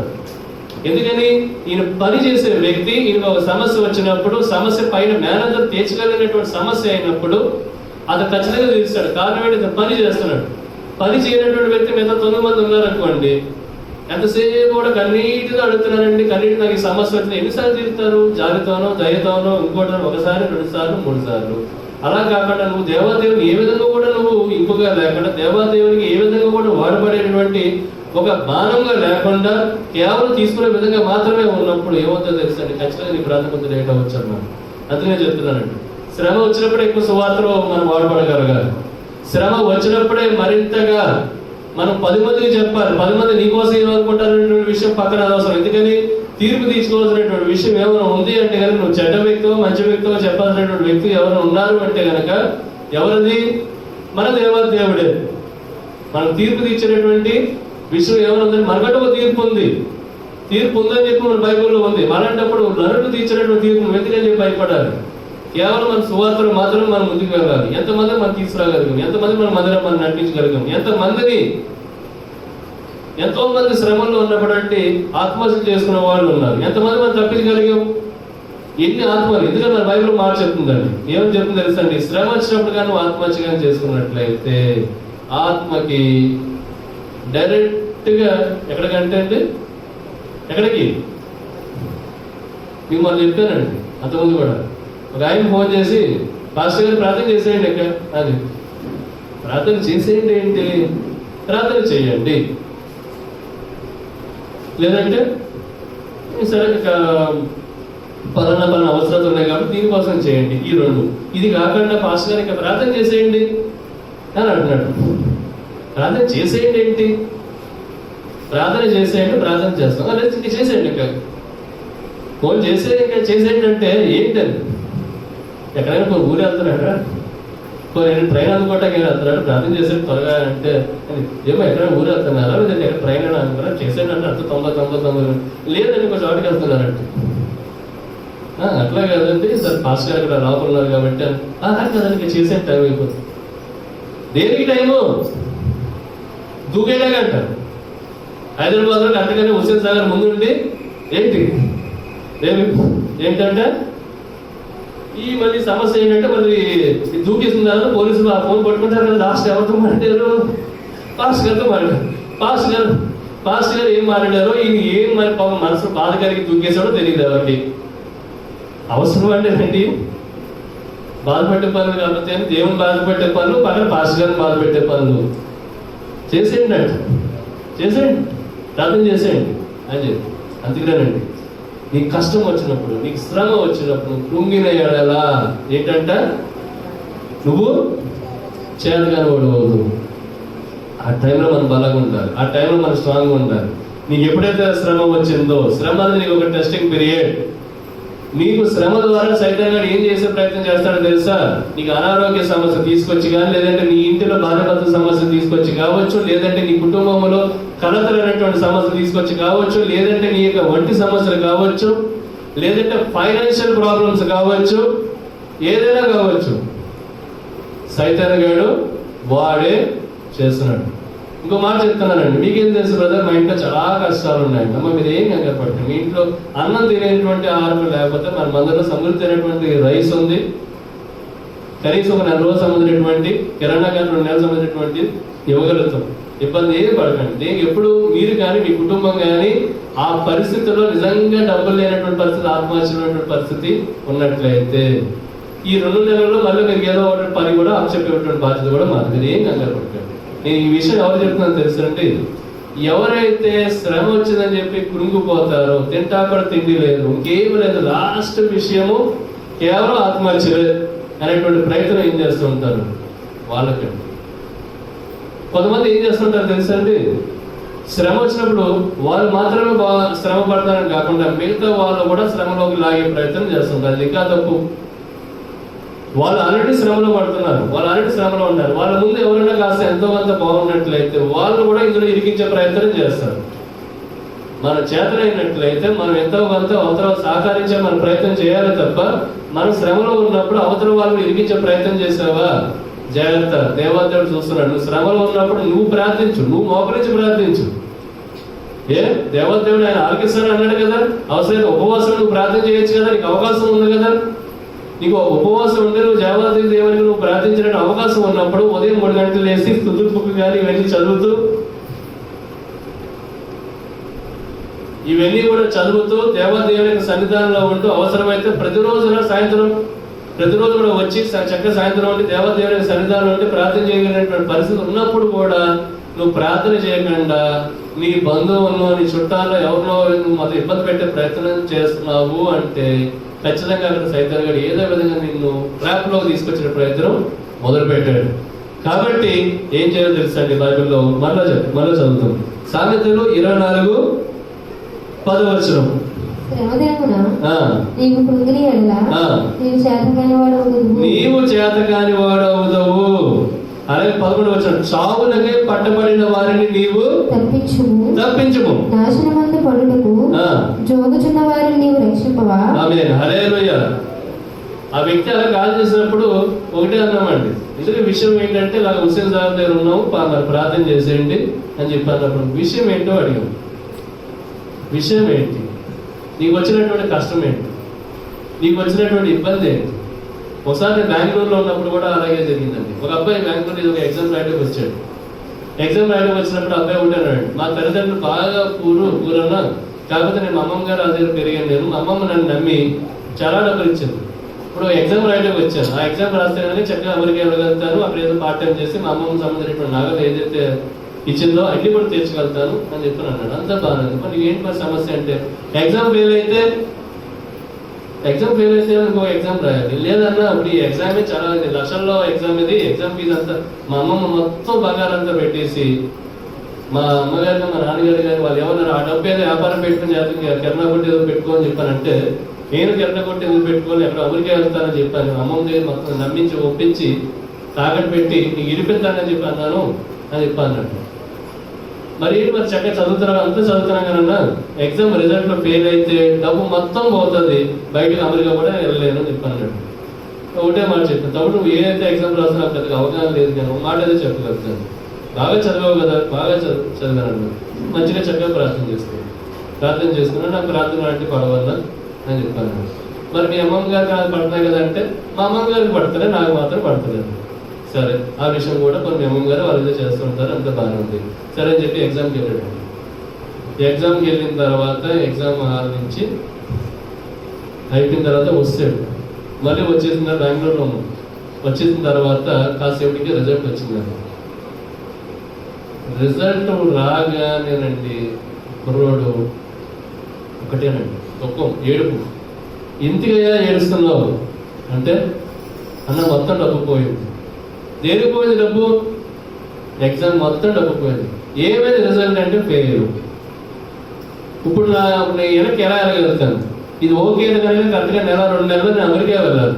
ఎందుకని? ఈయన పని చేసే వ్యక్తి, ఈయన ఒక సమస్య వచ్చినప్పుడు, సమస్య పైన మేనేజర్ తీర్చగలిగినటువంటి సమస్య అయినప్పుడు అతను ఖచ్చితంగా తీరుస్తాడు. కారణం ఏంటి? ఇతను పని చేస్తున్నాడు. పని చేయనటువంటి వ్యక్తి మిగతా 9 మంది ఉన్నారనుకోండి, ఎంతసేపు కూడా కన్నీటితో అడుగుతున్నారండి, కన్నీటి నాకు ఈ సమస్య వచ్చింది. ఎన్నిసార్లు తీరుతారు? జాలితోనో, దయతోనో, ఇంకోటో, 1 సారి, 2 సార్లు, 3 సార్లు. అలా కాకుండా నువ్వు దేవాదేవుని ఏ విధంగా కూడా నువ్వు ఇంపుగా లేకుండా, దేవాదేవునికి ఏ విధంగా కూడా వాడబడేటువంటి ఒక బాణంగా లేకుండా కేవలం తీసుకునే విధంగా మాత్రమే ఉన్నప్పుడు ఏమవుతుందో తెలుసండి, ఖచ్చితంగా నీ ప్రార్థన కొంత లేట్ అవ్వచ్చు అన్నమాట. అందుకనే చెప్తున్నానండి, శ్రమ వచ్చినప్పుడే ఎక్కువ సువార్తలో మనం వాడబడగలగాలి. శ్రమ వచ్చినప్పుడే మరింతగా మనం 10 మందికి చెప్పాలి. 10 మంది నీకోసం ఏమనుకుంటారనేటువంటి విషయం పక్కన అవసరం. ఎందుకని? తీర్పు తీసుకోవాల్సినటువంటి విషయం ఏమైనా ఉంది అంటే కనుక, నువ్వు చెడ్డ వ్యక్తితో మంచి వ్యక్తితో చెప్పాల్సినటువంటి వ్యక్తి ఎవరైనా ఉన్నారు అంటే కనుక, ఎవరిది? మన దేవాదేవుడే. మనం తీర్పు తీర్చేటటువంటి విషయం ఏమైనా ఉందని మనకంటే ఒక తీర్పు ఉంది. తీర్పు ఉందని చెప్పి మన బైబిల్లో ఉంది. అలాంటప్పుడు నరుడు తీర్చేటటువంటి తీర్పు ఎందుకని చెప్పి భయపడాలి? కేవలం మన సువార్తలు మాత్రమే మనం ముందుకు వెళ్ళాలి. ఎంతమంది మనం తీసుకురాగలిగాం? ఎంతమంది మన మందిరం మనం నడిపించగలిగాం? ఎంతో మంది శ్రమంలో ఉన్నప్పుడు అంటే ఆత్మహత్య చేసుకున్న వాళ్ళు ఉన్నారు. ఎంతమంది మనం తప్పించగలిగాం? ఎన్ని ఆత్మలు? ఎందుకంటే మన బైబిల్ మాట చెప్తుందండి, ఏమని చెప్తుంది తెలుసండి, శ్రమ వచ్చినప్పుడు కానీ నువ్వు ఆత్మహత్య కానీ చేసుకున్నట్లయితే ఆత్మకి డైరెక్ట్ గా ఎక్కడికంటే అండి, ఎక్కడికి? మీకు మనం చెప్పానండి అంతకుముందు కూడా. ఒక ఆయన ఫోన్ చేసి, పాస్టర్ గారు ప్రార్థన చేసేయండి ఎక్కడ అది. ప్రార్థన చేసేయండి ఏంటి? ప్రార్థన చేయండి, లేదంటే సరే పలానా అవసరాలు ఉన్నాయి కాబట్టి దీనికోసం చేయండి. ఈ 2 ఇది కాకుండా పాస్టర్ గారు ఇంకా ప్రార్థన చేసేయండి అని అంటున్నాడు. ప్రార్థన చేసేయండి ఏంటి? ప్రార్థన చేసేయండి, ప్రార్థన చేస్తాం, లేదా ఇంకా చేసేయండి. ఇంకా ఫోన్ చేసే ఇంకా చేసేయండి అంటే ఏంటండి? ఎక్కడైనా కొన్ని ఊరు వెళ్తున్నాడా, కొన్ని ట్రైన్ అందుకోవటానికి వెళ్తున్నాడు, ప్రార్థన చేసేది త్వరగా అంటే ఏమో ఎక్కడైనా ఊరు వెళ్తున్నారా, లేదంటే ఎక్కడ ట్రైన్ అయినా అనుకున్నారా, చేసేయండి అంటే అంత 90 లేదండి కొంచెం చోటుకి వెళ్తున్నారంటే అట్లా కాదండి సార్ పాస్ గారు అక్కడ లోపల ఉన్నారు కాబట్టి కదండి చేసే టైం అయిపోతుంది. దేనికి టైము? దూకేలాగా అంటారు. హైదరాబాద్ లో అంతగానే హుస్సేన్ సాగర్ ముందుండి ఏంటి ఏంటంటే ఈ మళ్ళీ సమస్య ఏంటంటే మళ్ళీ దూకేసిన తర్వాత పోలీసులు ఆ ఫోన్ పట్టుకుంటారు కదా, లాస్ట్ ఎవరితో మాట్లాడారు? పాస్ గారితో మాట్లాడారు. పాస్ గారు ఏం మాట్లాడారో ఈయన ఏం మరి మనసు బాధ కలిగి దూకేసాడో తెలియదు ఎవరికి. అవసరం అంటే ఏంటి? బాధపెట్టే పనులు కాబట్టి దేవుని బాధపెట్టే పనులు, పక్కన పాస్ గారిని బాధపెట్టే పనులు చేసేయండి అంటే చేసేయండి, ప్రార్థన చేసేయండి అని చెప్పి. అందుకేనండి నీకు కష్టం వచ్చినప్పుడు, నీకు శ్రమ వచ్చినప్పుడు కృంగిన ఎడలా ఏంటంట నువ్వు చేతగాని వాడు అవుదు. ఆ టైంలో మనం బలంగా ఉండాలి, ఆ టైంలో మనం స్ట్రాంగ్గా ఉండాలి. నీకు ఎప్పుడైతే శ్రమ వచ్చిందో, శ్రమ అనేది నీకు ఒక టెస్టింగ్ పీరియడ్. నీకు శ్రమ ద్వారా సైతాన్ గారు ఏం చేసే ప్రయత్నం చేస్తాడో తెలుసా? నీకు అనారోగ్య సమస్య తీసుకొచ్చి కానీ, లేదంటే నీ ఇంటిలో భార్యాభర్తల సమస్య తీసుకొచ్చి కావచ్చు, లేదంటే నీ కుటుంబంలో కలతలైనటువంటి సమస్య తీసుకొచ్చి కావచ్చు, లేదంటే నీ యొక్క వంటి సమస్యలు కావచ్చు, లేదంటే ఫైనాన్షియల్ ప్రాబ్లమ్స్ కావచ్చు, ఏదైనా కావచ్చు. సైతాన్ గారు వాడే చేస్తున్నాడు. ఇంకో మాట చెప్తున్నానండి, మీకేం తెలుసు బ్రదర్, మా ఇంట్లో చాలా కష్టాలు ఉన్నాయండి. అమ్మ మీరు ఏం కంగారు పట్టండి. మీ ఇంట్లో అన్నం తినేటువంటి ఆహారం లేకపోతే మన మందులో సమృద్ధి అయినటువంటి రైస్ ఉంది, కనీసం ఒక 4 రోజులు సంబంధించినటువంటి కిరాణా కానీ 2 నెలలు సంబంధించినటువంటి ఇవ్వగలుగుతాం. ఇబ్బంది ఏం పడకండి. దీనికి ఎప్పుడు మీరు కానీ మీ కుటుంబం కానీ ఆ పరిస్థితుల్లో నిజంగా డబ్బులు లేనటువంటి పరిస్థితి, ఆత్మహత్యటువంటి పరిస్థితి ఉన్నట్లయితే ఈ 2 నెలల్లో మళ్ళీ మీరు ఏదో ఒకటి పని కూడా అప్పచెప్పేటువంటి బాధ్యత కూడా మాది. మీరు ఏం కంగారు పడకండి. నేను ఈ విషయం ఎవరు చెప్తున్నాను తెలుసండి, ఎవరైతే శ్రమ వచ్చిందని చెప్పి కృంగిపోతారో, తింటా కూడా తిండి లేదు, ఇంకేం లేదు, లాస్ట్ విషయము కేవలం ఆత్మహత్యలే అనేటువంటి ప్రయత్నం ఏం చేస్తూ ఉంటారు వాళ్ళకండి. కొంతమంది ఏం చేస్తుంటారు తెలుసండి, శ్రమ వచ్చినప్పుడు వాళ్ళు మాత్రమే శ్రమ పడతారని కాకుండా మిగతా వాళ్ళు కూడా శ్రమలోకి లాగే ప్రయత్నం చేస్తుంటారు. అది ఇంకా తప్పు. వాళ్ళు ఆల్రెడీ శ్రమలో పడుతున్నారు, వాళ్ళు ఆల్రెడీ శ్రమలో ఉన్నారు. వాళ్ళ ముందు ఎవరైనా కాస్త ఎంతో కొంత బాగున్నట్లయితే వాళ్ళు కూడా ఇందులో ఇరికించే ప్రయత్నం చేస్తారు. మన చేతనైనట్లయితే మనం ఎంతో కొంత అవతల సహకరించే మన ప్రయత్నం చేయాలి తప్ప, మనం శ్రమలో ఉన్నప్పుడు అవతల వాళ్ళు ఇరికించే ప్రయత్నం చేసావా జాగ్రత్త. దేవదేవుడు చూస్తున్నాడు. నువ్వు శ్రమలో ఉన్నప్పుడు నువ్వు ప్రార్థించు, నువ్వు మోకరించి ప్రార్థించు. దేవదేవుడు ఆయన ఆలకిస్తాను అన్నాడు కదా, అవసరమైతే ఉపవాసం నువ్వు ప్రార్థన చేయొచ్చు కదా, నీకు అవకాశం ఉంది కదా. నీకు ఉపవాసం ఉంటే నువ్వు దేవాదేవి దేవునికి నువ్వు ప్రార్థించడానికి అవకాశం ఉన్నప్పుడు ఉదయం 3 గంటలు వేసి స్తుతుల బుక్ కానీ ఇవన్నీ చదువుతూ కూడా చదువుతూ దేవాదేవునికి సన్నిధానంలో ఉంటూ అవసరమైతే ప్రతిరోజు కూడా వచ్చి చక్కగా సాయంత్రం ఉండి దేవాదేవునికి సన్నిధానంలో ఉండి ప్రార్థన చేయగలిగినటువంటి పరిస్థితి ఉన్నప్పుడు కూడా నువ్వు ప్రార్థన చేయకుండా నీ బంధువులను, నీ చుట్టాల్లో ఎవరినో నువ్వు మొదలు ఇబ్బంది పెట్టే ప్రయత్నం చేస్తున్నావు అంటే ఖచ్చితంగా అక్కడ సైతాన్ గారు ఏదో విధంగా నిన్ను ట్రాప్ లో తీసుకొచ్చిన ప్రయత్నం మొదలు పెట్టాడు. కాబట్టి ఏం చేయాలో తెలుసండి, బైబిల్లో మళ్ళా చదువుతాం. సామెతలు 24:10 నీవు చేతకాని వాడవుదవు. అలాగే 11 చావులకే పట్టబడిన వారిని నీవు తప్పించుము, నాశనమందు పడుటకు జోగుచున్న వారిని నీవు రక్షింపవా. ఆమేన్, హల్లెలూయా. ఆ వ్యక్తి అలా కాల్ చేసినప్పుడు ఒకటే అన్నామండి, ఇందులో విషయం ఏంటంటే ఇలా హుస్సేన్ సాగర్ దగ్గర ఉన్నాము, మరి ప్రార్థన చేసేయండి అని చెప్పి అన్నప్పుడు విషయం ఏంటో అడిగాం. విషయం ఏంటి? నీకు వచ్చినటువంటి కష్టం ఏంటి? నీకు వచ్చినటువంటి ఇబ్బంది ఏంటి? ఒకసారి నేను బెంగళూరులో ఉన్నప్పుడు కూడా అలాగే జరిగిందండి. ఒక అబ్బాయి బెంగళూరు ఒక ఎగ్జామ్ రాయడానికి వచ్చాడు. ఎగ్జామ్ రాయడానికి వచ్చినప్పుడు అబ్బాయి ఉంటాడు, మా తల్లిదండ్రులు బాగా పూరన్నా, కాకపోతే నేను మా అమ్మమ్మ గారు దగ్గర పెరిగాను. నేను మా అమ్మమ్మ నన్ను నమ్మి చాలా డబ్బులు ఇచ్చింది. ఇప్పుడు ఎగ్జామ్ రాయడానికి వచ్చాను. ఆ ఎగ్జామ్ రాస్తే కానీ చక్కగా అమెరికా వెళ్ళగలుగుతాను, అప్పుడు ఏదో పార్ట్ టైం చేసి మా అమ్మమ్మ సంబంధించినటువంటి నగలు ఏదైతే ఇచ్చిందో అన్ని కూడా తీర్చగలుగుతాను అని చెప్పి అన్నాడు. అంతా బాగుంది. మరి ఏంటి మరి సమస్య అంటే, ఎగ్జామ్ ఫెయిల్ అయితే ఇంకో ఎగ్జామ్ రాయాలి. లేదన్నా అప్పుడు ఈ ఎగ్జామే చాలా లక్షల్లో ఎగ్జామ్, ఇది ఎగ్జామ్ ఫీజు అంతా మా అమ్మమ్మ మొత్తం బంగారంతా పెట్టేసి, మా అమ్మగారిని మా నాన్నగారు గారు వాళ్ళు ఏమన్నారు, ఆ డబ్బు ఏదో వ్యాపారం పెట్టుకుని కిరణా కొట్టి ఏదో పెట్టుకోని చెప్పానంటే, నేను కిరణా కొట్టి ఎందుకు పెట్టుకోని ఎక్కడ అమెరికా వెళ్తానని చెప్పాను. అమ్మమ్మ దగ్గర మొత్తం నమ్మించి ఒప్పించి తాకట్టు పెట్టి నీకు ఇరిపిస్తానని చెప్పి అన్నాను అని చెప్పి అన్నట్టు. మరి చక్కగా చదువుతున్నా అంతా చదువుతున్నా కన్నా ఎగ్జామ్ రిజల్ట్ లో ఫెయిల్ అయితే డబ్బు మొత్తం పోతుంది, బయటకు అమెరికా కూడా వెళ్ళలేను అని చెప్పాను. ఒకటే మాట చెప్పాను, తప్పుడు నువ్వు ఏదైతే ఎగ్జామ్ రాసినా పెద్దగా అవగాహన లేదు కానీ ఒక మాట అయితే చెప్పగలుగుతాను. బాగా చదివావు కదా, బాగా చదివాను, మంచిగా చక్కగా ప్రార్థన చేసుకున్నా నాకు ప్రార్థన అంటే పడవల్ల అని చెప్పాను. మరి మీ అమ్మమ్మ గారికి నాకు పడుతున్నాయి కదా అంటే మా అమ్మమ్మ గారికి పడుతుంది, నాకు మాత్రం పడుతుంది. సరే, ఆ విషయం కూడా కొన్ని అమ్మమ్మ గారు వాళ్ళు చేస్తూ ఉంటారు, అంత బాగానే ఉంది. సరే అని చెప్పి ఎగ్జామ్కి వెళ్ళాడు. ఎగ్జామ్కి వెళ్ళిన తర్వాత ఎగ్జామ్ హాల్ నుంచి అయిపోయిన తర్వాత వస్తాడు. మళ్ళీ వచ్చేసిన బెంగళూరులో ఉన్నాం. వచ్చేసిన తర్వాత కాసేపటికి రిజల్ట్ వచ్చిందండి. రిజల్ట్ రాగానేనండి కుర్రోడు ఒకటేనండి ఒక్కం ఏడుపు. ఇంటికయ్యా ఏడుస్తున్నావు అంటే అన్న మొత్తం డబ్బు పోయింది. దేనికి పోయింది డబ్బు? ఎగ్జామ్ మొత్తం డబ్బు పోయింది. ఏమైంది రిజల్ట్ అంటే ఫెయిల్. ఇప్పుడు నేను వెనక్కి ఎలా వెళ్ళగలుగుతాను? ఇది ఓకే కానీ కరెక్ట్గా నెల 2 నెలలు నేను అమెరికా వెళ్ళాలి.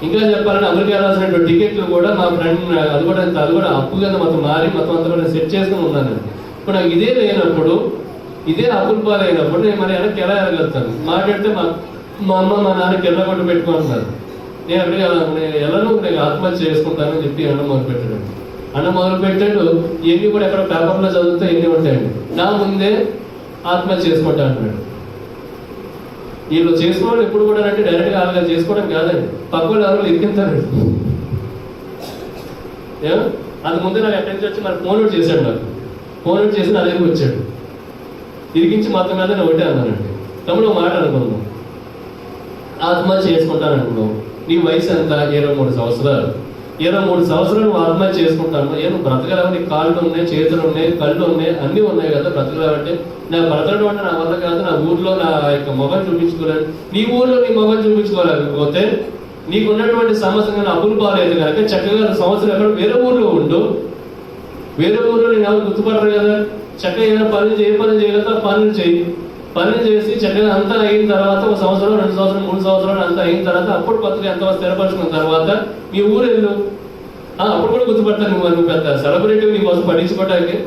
ఇంకా చెప్పాలంటే అమెరికా రాసినటువంటి టికెట్లు కూడా మా ఫ్రెండ్ అది కూడా అప్పు కింద మొత్తం మారి మొత్తం అంతా కూడా సెట్ చేసుకుని ఉన్నానండి. ఇప్పుడు నాకు ఇదే లేనప్పుడు, ఇదే అప్పుల పాలైనప్పుడు నేను మరి వెనక్కి ఎలా వెళ్ళగలుగుతాను? మాట్లాడితే మా అమ్మ మా నాన్నకి ఎల్లగొట్టు పెట్టుకుంటున్నారు. నేను అక్కడికి ఎలానో నేను ఆత్మహత్య చేసుకుంటానని చెప్పి అన్న మొదలుపెట్టాడు. అన్న మొదలుపెట్టాడు. ఇవన్నీ కూడా ఎక్కడ పేపర్లో చదివితే ఎన్ని ఉంటాయండి. నా ముందే ఆత్మహత్య చేసుకుంటా అంటున్నాడు. వీళ్ళు చేసుకోవడం ఎప్పుడు కూడా అంటే డైరెక్ట్గా అలాగా చేసుకోవడం కాదండి, పక్కన ఎవరు ఇరికింతారండి. అది ముందే నాకు ఎక్కడి నుంచి వచ్చి మరి ఫోన్ అవుట్ చేశాడు. నాకు ఫోన్ అవుట్ చేసి నా దగ్గరికి వచ్చాడు. ఇరికించి మొత్తం మీద నేను ఒకటే అన్నానండి, తమ్ముడు మాట అనుకున్నాం, ఆత్మహత్య చేసుకుంటాను అనుకున్నావు. నీ వయసు ఎంత? 23 సంవత్సరాలు. 23 సంవత్సరాలు నువ్వు ఆత్మహత్య చేసుకుంటాను. నువ్వు బ్రతకలేవు, నీ కాళ్ళు ఉన్నాయి, చేతులు ఉన్నాయి, కళ్ళు ఉన్నాయి, అన్నీ ఉన్నాయి కదా, బ్రతకలేవంటే నా బ్రతకడం అంటే నా వల్ల కాదు. నా ఊర్లో నా యొక్క మొబైల్ చూపించుకోలేదు. నీ ఊర్లో నీ మొబైల్ చూపించుకోలేకపోతే నీకు ఉన్నటువంటి సమస్య కానీ అప్పులు పాలేదు కనుక చక్కగా సంవత్సరం ఎక్కడ వేరే ఊర్లో ఉండు. వేరే ఊర్లో నేను ఎవరు గుర్తుపడరు కదా. చక్కగా ఏదైనా పనులు చేయగలుగుతా పనులు చేసి చక్కగా అంతా అయిన తర్వాత 1 సంవత్సరం 2 సంవత్సరం 3 సంవత్సరాలు అంతా అయిన తర్వాత అప్పుడు కొత్తగా ఎంత స్థిరపరుచుకున్న తర్వాత మీ ఊరు వెళ్ళు. అప్పుడు కూడా గుర్తుపడతాను. నువ్వు పెద్ద సెలబ్రిటీ, నీ కోసం పట్టించుకోవడానికి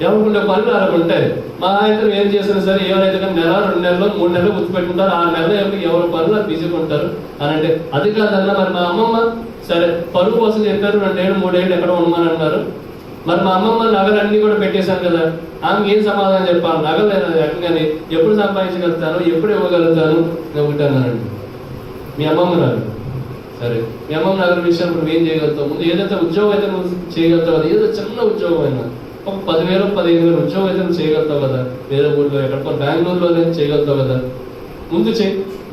ఎవరుకుంటే పనులు అలా ఉంటాయి. మా ఆయన ఏం చేసినా సరే ఎవరైతే కానీ నెల 2 నెలలు 3 నెలలు గుర్తుపెట్టుకుంటారు. 6 నెలలు ఎవరి పనులు అది బిజీగా ఉంటారు అని అంటే అది కాదన్నా. మరి మా అమ్మమ్మ సరే పరుగు కోసం చెప్పారు, 2 ఏళ్ళు 3 ఏళ్ళు ఎక్కడ ఉండమని అన్నారు. మరి మా అమ్మమ్మ నగలన్నీ కూడా పెట్టేశాను కదా, ఆమె ఏం సమాధానం చెప్పాలి? నగలు ఎక్కగానే ఎప్పుడు సంపాదించగలుగుతాను, ఎప్పుడు ఇవ్వగలుగుతాను నేను ఒకటి అన్నానండి. మీ అమ్మమ్మ నగలు సరే, మీ అమ్మమ్మ నగల విషయం ఇప్పుడు ఏం చేయగలుగుతావు? ముందు ఏదైతే ఉద్యోగం అయితే నువ్వు చేయగలుగుతావు కదా, ఏదో చిన్న ఉద్యోగం అయినా ఒక 10,000 15,000 ఉద్యోగం అయితే నువ్వు చేయగలుగుతావు కదా, వేరే ఊళ్ళో ఎక్కడికో బెంగళూరులోనే చేయగలుగుతావు కదా,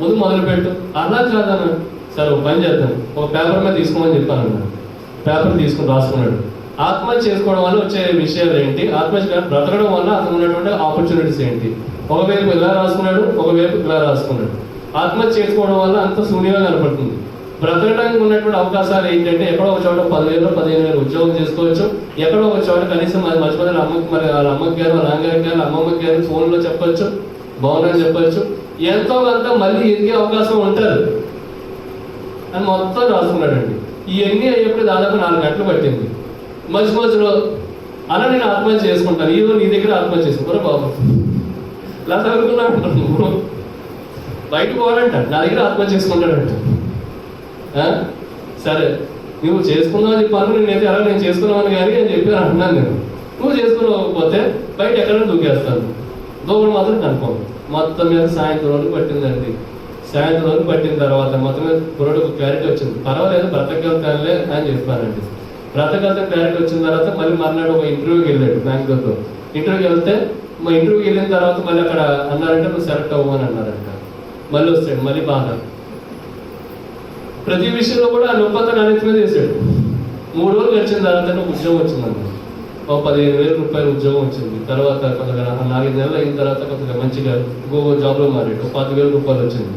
ముందు మొదలుపెట్టు. అలా కాదన్నా. సరే ఒక పని చేద్దాం, ఒక పేపర్ మీద తీసుకోమని చెప్పాను. పేపర్ తీసుకుని రాసుకున్నాడు. ఆత్మహత్య చేసుకోవడం వల్ల వచ్చే విషయాలు ఏంటి, ఆత్మహత్య బ్రతకడం వల్ల అతను ఉన్నటువంటి ఆపర్చునిటీస్ ఏంటి. ఒకవైపు ఇలా రాసుకున్నాడు, ఒకవైపు ఇలా రాసుకున్నాడు. ఆత్మహత్య చేసుకోవడం వల్ల అంత శూన్యంగా కనపడుతుంది. బ్రతకడానికి ఉన్నటువంటి అవకాశాలు ఏంటంటే ఎక్కడో ఒక చోట 10,000 15,000 ఉద్యోగం చేసుకోవచ్చు. ఎక్కడో ఒక చోట కనీసం మధ్య మధ్య అమ్మకి మరి వాళ్ళ అమ్మకి గారు వాళ్ళ నాన్నగారికి గారు అమ్మమ్మకి గారు ఫోన్లో చెప్పచ్చు, బాగుందని చెప్పచ్చు. ఎంతో కొంత మళ్ళీ ఎదిగే అవకాశం ఉంటుంది అని మొత్తం రాసుకున్నాడండి. ఇవన్నీ అయ్యేప్పుడు దాదాపు 4 గంటలు పట్టింది. మధ్యలో అలా నేను ఆత్మహత్య చేసుకుంటాను, ఈరోజు నీ దగ్గర ఆత్మహత్య చేసుకుంటారా బాబు ఇలా చదువుకున్నా అంటారు. బయట పోవాలంట, నా దగ్గర ఆత్మహత్య చేసుకుంటాడంట. సరే నువ్వు చేసుకున్నావు చెప్పాను, నేనైతే అలా నేను చేసుకున్నాను కానీ అని చెప్పి అంటున్నాను. నేను నువ్వు చేసుకున్నాకపోతే బయట ఎక్కడైనా దూకేస్తాను. దూకడం మాత్రం కనుకోండి. మొత్తం మీద సాయంత్రం వరకు పట్టిందండి. సాయంత్రం వరకు పట్టిన తర్వాత మొత్తం మీద కుర్రోడికి క్లారిటీ వచ్చింది. పర్వాలేదు బ్రతకగలుగుతానులే అని చెప్పానండి. బ్రతకగలుగుతా క్లారిటీ వచ్చిన తర్వాత మళ్ళీ మర్నాడు ఒక ఇంటర్వ్యూకి వెళ్ళాడు బెంగళూరులో. ఇంటర్వ్యూకి వెళ్తే మా ఇంటర్వ్యూకి వెళ్ళిన తర్వాత మళ్ళీ అక్కడ అన్నారంటే నువ్వు సెలెక్ట్ అవ్వమని అన్నారంట. మళ్ళీ వస్తాడు, మళ్ళీ బాగా ప్రతి విషయంలో కూడా ఆ నొప్పంతా నాణ్యతగా చేశాడు. 3 రోజులు గడిచిన తర్వాత ఉద్యోగం వచ్చిందన్న. ఒక 15,000 రూపాయలు ఉద్యోగం వచ్చింది. తర్వాత కొద్దిగా 4 నెలలు అయిన తర్వాత కొద్దిగా మంచిగా ఇంకో జాబ్లో మారాడు. ఒక 10,000 రూపాయలు వచ్చింది.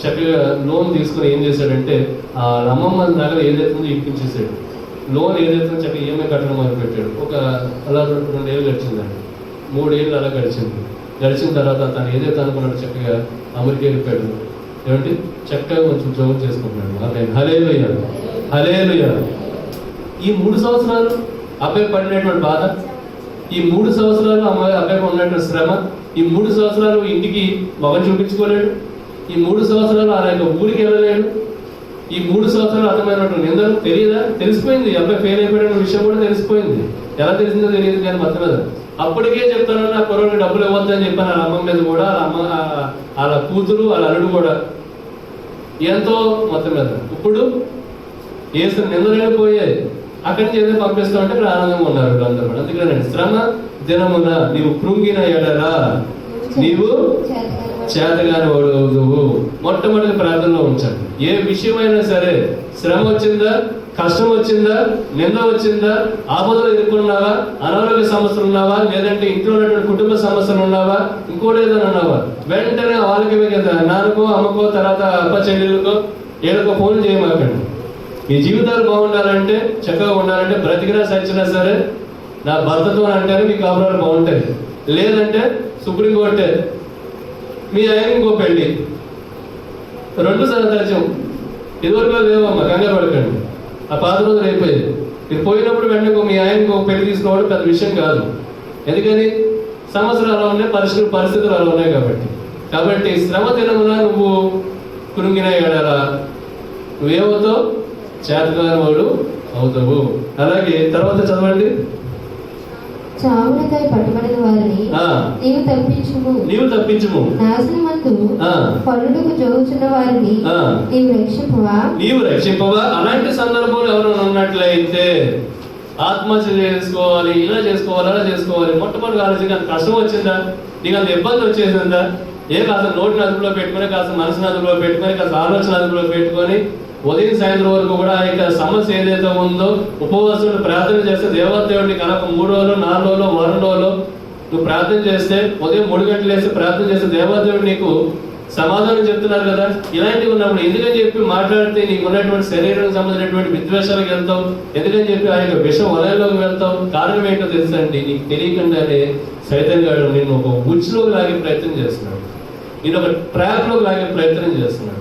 చక్కగా లోన్ తీసుకుని ఏం చేశాడంటే ఆ అమ్మమ్మ నగలు ఏదైతుందో ఇప్పించేసాడు. లోన్ ఏదైతుందో చక్కగా ఈఎంఐ కట్టడం మొదలు పెట్టాడు. ఒక అలా 2 ఏళ్ళు గడిచిందండి. 3 ఏళ్ళు అలా గడిచింది. గడిచిన తర్వాత తను ఏదైతే అనుకున్నాడు చక్కగా అమెరికా వెళ్ళిపోయాడు. ఏమంటే చక్కగా కొంచెం ఉద్యోగం చేసుకుంటున్నాడు. హల్లెలూయా హల్లెలూయా. ఈ 3 సంవత్సరాలు అబ్బాయి పడినటువంటి బాధ ఈ 3 సంవత్సరాలు అబ్బాయికి ఉన్నటువంటి శ్రమ, ఈ 3 సంవత్సరాలు ఇంటికి మొగం చూపించుకోలేడు, ఈ 3 సంవత్సరాలు ఆ యొక్క ఊరికి వెళ్ళలేడు, ఈ 3 సంవత్సరాలు అర్థమైనటువంటి నిందలు తెలిసిపోయింది. అబ్బాయి ఫెయిల్ అయిపోయిన విషయం కూడా తెలిసిపోయింది. ఎలా తెలిసిందో తెలియదు కానీ మొత్తం మీద అప్పటికే చెప్తాను, నా కుర్రోడికి డబ్బులు ఇవ్వద్దు అని చెప్పాను. వాళ్ళ అమ్మ మీద కూడా, వాళ్ళ అమ్మ, వాళ్ళ కూతురు, వాళ్ళ అల్లుడు కూడా ఎంతో మొత్తం మీద ఇప్పుడు వేసిన నిందలు పోయాయి. అక్కడి నుంచి ఏదో పంపిస్తూ ఉంటే ఇక్కడ ఆనందంగా ఉన్నారు వీళ్ళందరూ కూడా. అందుకనే శ్రమ దినమున నీవు కృంగిన ఎడలా నీవు చేతగాని వాడు. మొట్టమొదటి ప్రార్థనలో ఉంచాలి. ఏ విషయమైనా సరే, శ్రమ వచ్చిందా, కష్టం వచ్చిందా, నింద వచ్చిందా, ఆపదలు ఎదుర్కొన్నావా, అనారోగ్య సమస్యలు ఉన్నావా, లేదంటే ఇంట్లో ఉన్నటువంటి కుటుంబ సమస్యలు ఉన్నావా, ఇంకోటి ఏదైనా ఉన్నావా, వెంటనే వాళ్ళకి నాన్నకో, అమ్మకో, తర్వాత అప్ప చెల్లెళ్ళకో, ఏళ్ళకో ఫోన్ చేయమాకండి. మీ జీవితాలు బాగుండాలంటే, చక్కగా ఉండాలంటే, బ్రతికినా సచ్చినా సరే నా భర్తతో అంటేనే మీ కాపురాలు బాగుంటాయి. లేదంటే సుప్రీంకోర్టే మీ ఆయన ఇంకో పెళ్లి, 2 సాధ్యం. ఇదివరకు లేవమ్మా, కంగారు పడకండి. ఆ పాత రోజులు అయిపోయేది. మీరు పోయినప్పుడు వెంటనే మీ ఆయన ఇంకో పెళ్లి తీసుకోవడం పెద్ద విషయం కాదు. ఎందుకని సమస్యలు అలా ఉన్నాయి, పరిస్థితులు అలా ఉన్నాయి కాబట్టి శ్రమ దినమున నువ్వు కృంగిన ఎడలా నువ్వేమవుతావు, చేతగాని వాడు అవుతావు. అలాగే తర్వాత చదవండి. చావులకై పట్టుబడిన వారిని నీవు తప్పించుము. నాశనమందు పరులకు జోగుచున్న వారిని నీవు రక్షింపవా. అలాంటి సందర్భంలో ఎవరైనా ఉన్నట్లయితే ఆత్మహత్య చేసుకోవాలి, ఇలా చేసుకోవాలి, అలా చేసుకోవాలి, మొట్టమొదటి ఆలోచన కష్టం వచ్చిందా, నీకు అంత ఇబ్బంది వచ్చేసిందా, కాస్త నోటిని అదుపులో పెట్టుకొని, కాస్త మనసుని అదుపులో పెట్టుకొని, కాస్త ఆలోచన అదుపులో పెట్టుకొని ఉదయం సాయంత్రం వరకు కూడా ఆ యొక్క సమస్య ఏదైతే ఉందో ఉపవాసం ప్రార్థన చేస్తే దేవదేవుడిని కనుక 3 రోజులు, 4 రోజులు, వారం రోజులు నువ్వు ప్రార్థన చేస్తే, ఉదయం 3 గంటలు వేసి ప్రార్థన చేస్తే దేవదేవుడు నీకు సమాధానం చెప్తున్నారు కదా. ఇలాంటివి ఉన్నప్పుడు ఎందుకని చెప్పి మాట్లాడితే నీకు ఉన్నటువంటి శరీరానికి సంబంధించినటువంటి విద్వేషాలకు వెళ్తావు, ఎందుకని చెప్పి ఆ యొక్క విషం వలయంలోకి వెళ్తావు. కారణం ఏంటో తెలుసండి, నీకు తెలియకుండానే సైతం గారు నేను ఒక ఉచ్చులోకి లాగే ప్రయత్నం చేస్తున్నాడు, నేను ఒక ట్రాప్ లోకి లాగే ప్రయత్నం చేస్తున్నాడు.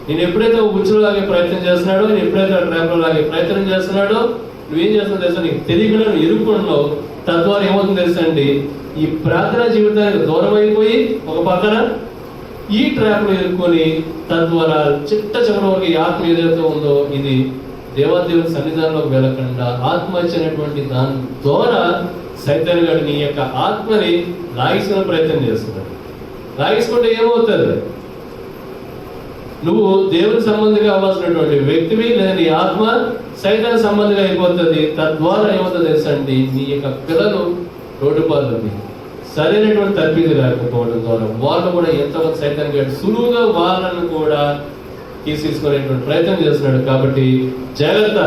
నేను ఎప్పుడైతే ఉచ్చులో లాగే ప్రయత్నం చేస్తున్నాడో, నేను ఎప్పుడైతే ట్రాప్ లో లాగే ప్రయత్నం చేస్తున్నాడో, నువ్వేం చేస్తున్నావు తెలుసా, నీకు తెలియకుండా నువ్వు ఇరుక్కున్నావు. తద్వారా ఏమవుతుంది తెలుసా అండి, ఈ ప్రార్థన జీవితానికి దూరం అయిపోయి ఒక పక్కన ఈ ట్రాప్ లో ఇరుక్కొని, తద్వారా చిట్ట చివరి వరకు ఈ ఆత్మ ఏదైతే ఉందో ఇది దేవాదేవుని సన్నిధానంలోకి వెళ్ళకుండా ఆత్మహత్య అనేటువంటి దాని ద్వారా సైతాన్ గారు నీ యొక్క ఆత్మని లాగించుకునే ప్రయత్నం చేస్తున్నాడు. లాగించుకుంటే ఏమవుతుంది, నువ్వు దేవుని సంబంధిగా అవ్వాల్సినటువంటి వ్యక్తివి, లేదా నీ ఆత్మ సైతాన్ సంబంధిగా అయిపోతుంది. తద్వారా ఏమవుతుంది తెలుసా అండి, నీ యొక్క పిల్లలు రోడ్డు పాలు సరైనటువంటి తర్ఫీదు లేకపోవడం ద్వారా వాళ్ళు కూడా ఎంతమంది సైతాన్ గారు సులువుగా వాళ్ళను కూడా తీసుకునేటువంటి ప్రయత్నం చేస్తున్నాడు. కాబట్టి జాగ్రత్త.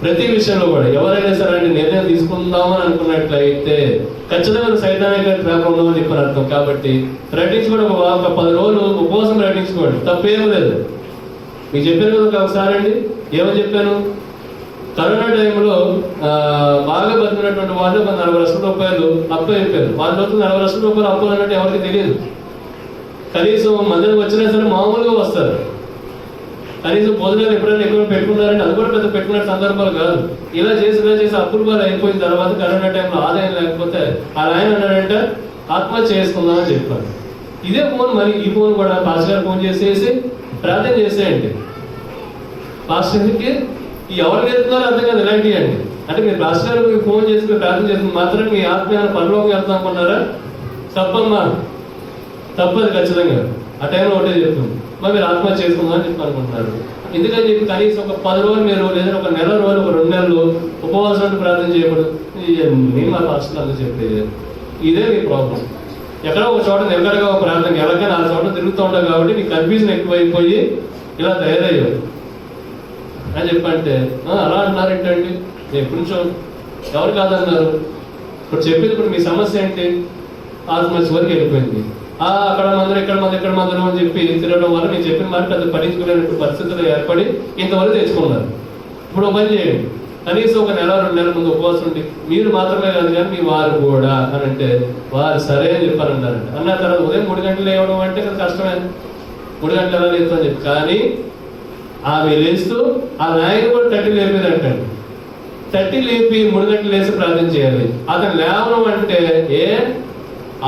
ప్రతి విషయంలో కూడా ఎవరైనా సరే నిర్ణయం తీసుకుందామని అనుకున్నట్లయితే ఖచ్చితంగా సైతాన్ గారి ట్రాప్ ఉందామని చెప్పని అర్థం. కాబట్టి ప్రకటించుకోండి, ఒక 10 రోజులు ఉపవాసం ప్రకటించుకోండి, తప్పేం లేదు. మీకు చెప్పాను కదా ఒకసారి అండి, ఏమని చెప్పాను, కరోనా టైంలో బాగా బతికినటువంటి వాళ్ళు ఒక 40 లక్షల రూపాయలు అప్పు అయిపోయారు. వాళ్ళ రోజు 40 లక్షల రూపాయలు అప్పులు అన్నట్టు ఎవరికి తెలియదు. కనీసం మందిరికి వచ్చినా సరే మామూలుగా వస్తారు. కనీసం భోజనాలు ఎప్పుడైనా ఎక్కువ పెట్టుకున్నారంటే అది కూడా పెద్ద పెట్టుకున్న సందర్భాలు కాదు. ఇలా చేసి అప్పులు బాగా అయిపోయిన తర్వాత కరోనా టైంలో ఆదాయం లేకపోతే వాళ్ళ ఆయన అన్నాడంటే ఆత్మహత్య చేసుకుందామని చెప్పారు. ఇదే ఫోన్, మరి ఈ ఫోన్ కూడా పాస్టర్ గారు ఫోన్ చేసేసి ప్రార్థన చేసేయండి. పాస్టర్కి ఎవరికి వెళ్తున్నారో అర్థం కాదు ఇలాంటివి అండి. అంటే మీరు పాస్టర్ గారు మీకు ఫోన్ చేసుకుని ప్రార్థన చేసిన మాత్రం మీ ఆత్మీయాన్ని పరలోకి వెళ్తాం అనుకున్నారా? తప్పమ్మా, తప్పదు ఖచ్చితంగా. ఆ టైంలో ఒకటే చెప్తుంది, మరి మీరు ఆత్మహత్య చేసుకుందామని చెప్పి అనుకుంటున్నారు. ఎందుకని చెప్పి కనీసం ఒక 10 రోజులు మీరు, లేదా ఒక నెల రోజులు, ఒక 2 నెలలు ఉపవాసం ప్రార్థన చేయకూడదు. నేను మా పాస్టర్లు అందరూ చెప్పేది ఇదే మీ ప్రాబ్లం. ఎక్కడో ఒక చోట నిలకడగా ఒక ప్రార్థన ఎలాగైనా 4 చోట్ల తిరుగుతూ ఉంటావు కాబట్టి నీకు కన్ఫ్యూజన్ ఎక్కువైపోయి ఇలా తయారయ్యావు అని చెప్పంటే అలా అంటున్నారేంటండి. నేను ఎప్పటి నుంచో ఎవరు కాదన్నారు. ఇప్పుడు చెప్పేది ఇప్పుడు మీ సమస్య ఏంటి, ఆత్మహత్య వరకు వెళ్ళిపోయింది. అక్కడ మందరం ఇక్కడ మందరం అని చెప్పి తిరగడం వల్ల నేను చెప్పిన మాట పెద్ద పట్టించుకునే పరిస్థితులు ఏర్పడి ఇంతవరకు తెచ్చుకున్నారు. ఇప్పుడు ఒక పని చేయండి, కనీసం ఒక నెల 2 నెలల ముందు ఉపవాసం ఉండి మీరు మాత్రమే కాదు కానీ మీ వారు కూడా అని అంటే వారు సరే అని చెప్పారన్నారంట. అన్న తర్వాత ఉదయం 3 గంటలు లేవడం అంటే కదా కష్టమే, 3 గంటలు ఎలా లేస్తూ అని చెప్పి. కానీ ఆమె లేస్తూ ఆ నాయకుడు కూడా తట్టి లేపేదంటండి. తట్టి లేపి 3 గంటలు లేసి ప్రార్థన చేయాలి. అతను లేవడం అంటే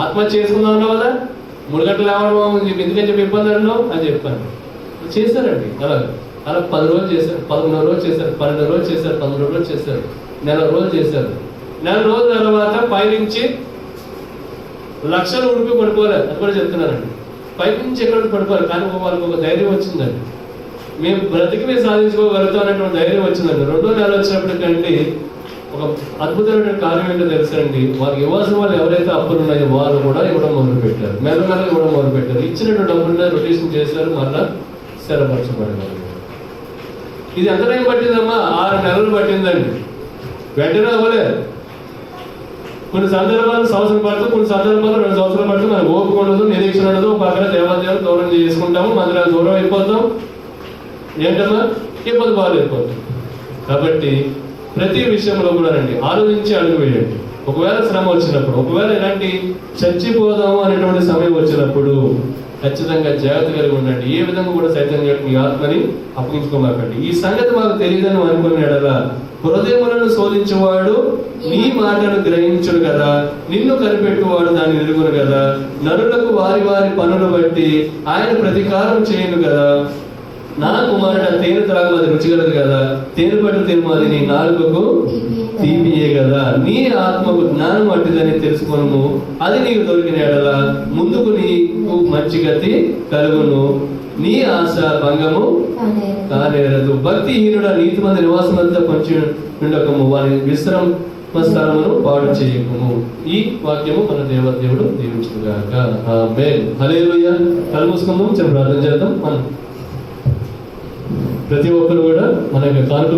ఆత్మహత్య చేసుకుందాం అన్నావు కదా, 3 గంటలు లేవడం ఎందుకంటే చెప్పి ఇబ్బంది అన్నావు అని చెప్పాను. చేశారండి. అలా 10 రోజులు చేశారు, 11 రోజులు చేశారు, 12 రోజులు చేశారు, 15 రోజులు చేశారు, నెల రోజులు చేశారు. నెల రోజుల తర్వాత పైనుంచి లక్షలు ఉడిపి పడిపోలేదు. అది కూడా చెప్తున్నానండి. పైనుంచి ఎక్కడ పడిపోలేదు, కానీ వాళ్ళకి ఒక ధైర్యం వచ్చిందండి. మేము బ్రతికి మేము సాధించుకోగలుగుతాం అనేటువంటి ధైర్యం వచ్చిందండి. 2వ నెల వచ్చినప్పటికంటే ఒక అద్భుతమైన కార్యం ఏంటో తెలుసండి. వాళ్ళకి ఇవ్వాల్సిన వాళ్ళు ఎవరైతే అప్పులు ఉన్నాయో వాళ్ళు కూడా ఇవ్వడం మొదలు పెట్టారు, మెల్లమెల్లగా ఇవ్వడం మొదలు పెట్టారు. ఇచ్చినటువంటి డబ్బులు రొటేషన్ చేశారు, మళ్ళా స్థిరపరచబడగలిగారు. ఇది ఎంత టైం పట్టిందమ్మా? 6 నెలలు పట్టిందండి. వెంటనే అవ్వలేదు. కొన్ని సందర్భాలు సంవత్సరం పడుతుంది, కొన్ని సందర్భాలు 2 సంవత్సరాలు పడుతుంది. మనకు ఓపిక ఉండదు, నిరీక్షణ ఉండదు. పక్కన దేవాలయాలు దూరం చేసుకుంటాము, మందిరాలు దూరం అయిపోతాం. ఏంటమ్మా? ఇబ్బంది బాగా అయిపోతుంది. కాబట్టి ప్రతి విషయంలో కూడా రండి, ఆలోచించి అడుగు వేయండి. ఒకవేళ శ్రమ వచ్చినప్పుడు, ఒకవేళ ఇలాంటి చచ్చిపోదాము అనేటువంటి సమయం వచ్చినప్పుడు ఖచ్చితంగా జాగ్రత్త కలిగి ఉండండి. ఏ విధంగా కూడా సైతం మీ ఆత్మని అప్పగించుకోమాకండి. ఈ సంగతి మాకు తెలియదని అనుకునేలా హృదయములను శోధించేవాడు నీ మాటను గ్రహించును కదా, నిన్ను కనిపెట్టువాడు దాన్ని ఎరుగును కదా, నరులకు వారి వారి పనులు బట్టి ఆయన ప్రతీకారం చేయను కదా. నా కుమారుడ, తేనె త్రాగు అది రుచిగలదు కదా, తేనె పట్టు తిరుమది నీ నాలుకకు తీపియే కదా. నీ ఆత్మకు జ్ఞానం అట్టిదని తెలుసుకొను, అది నీకు దొరికిన ఎడల ముందుకు నీకు మంచి గతి కలుగును, నీ ఆశ భంగము కానేరదు. భక్తిహీనుడ నీతిమంది నివాసమంతా కొంచెం ఉండకము, వారి విశ్రమ స్థలమును పాడు చేయకము. ఈ వాక్యము మన దేవుడు దీవించుగాక. ఆమేన్. హల్లెలూయా. కళ్ళు మూసుకుందాం, చిన్న ప్రార్థన చేద్దాం. మనం ప్రతి ఒక్కరు కూడా మన యొక్క కానుక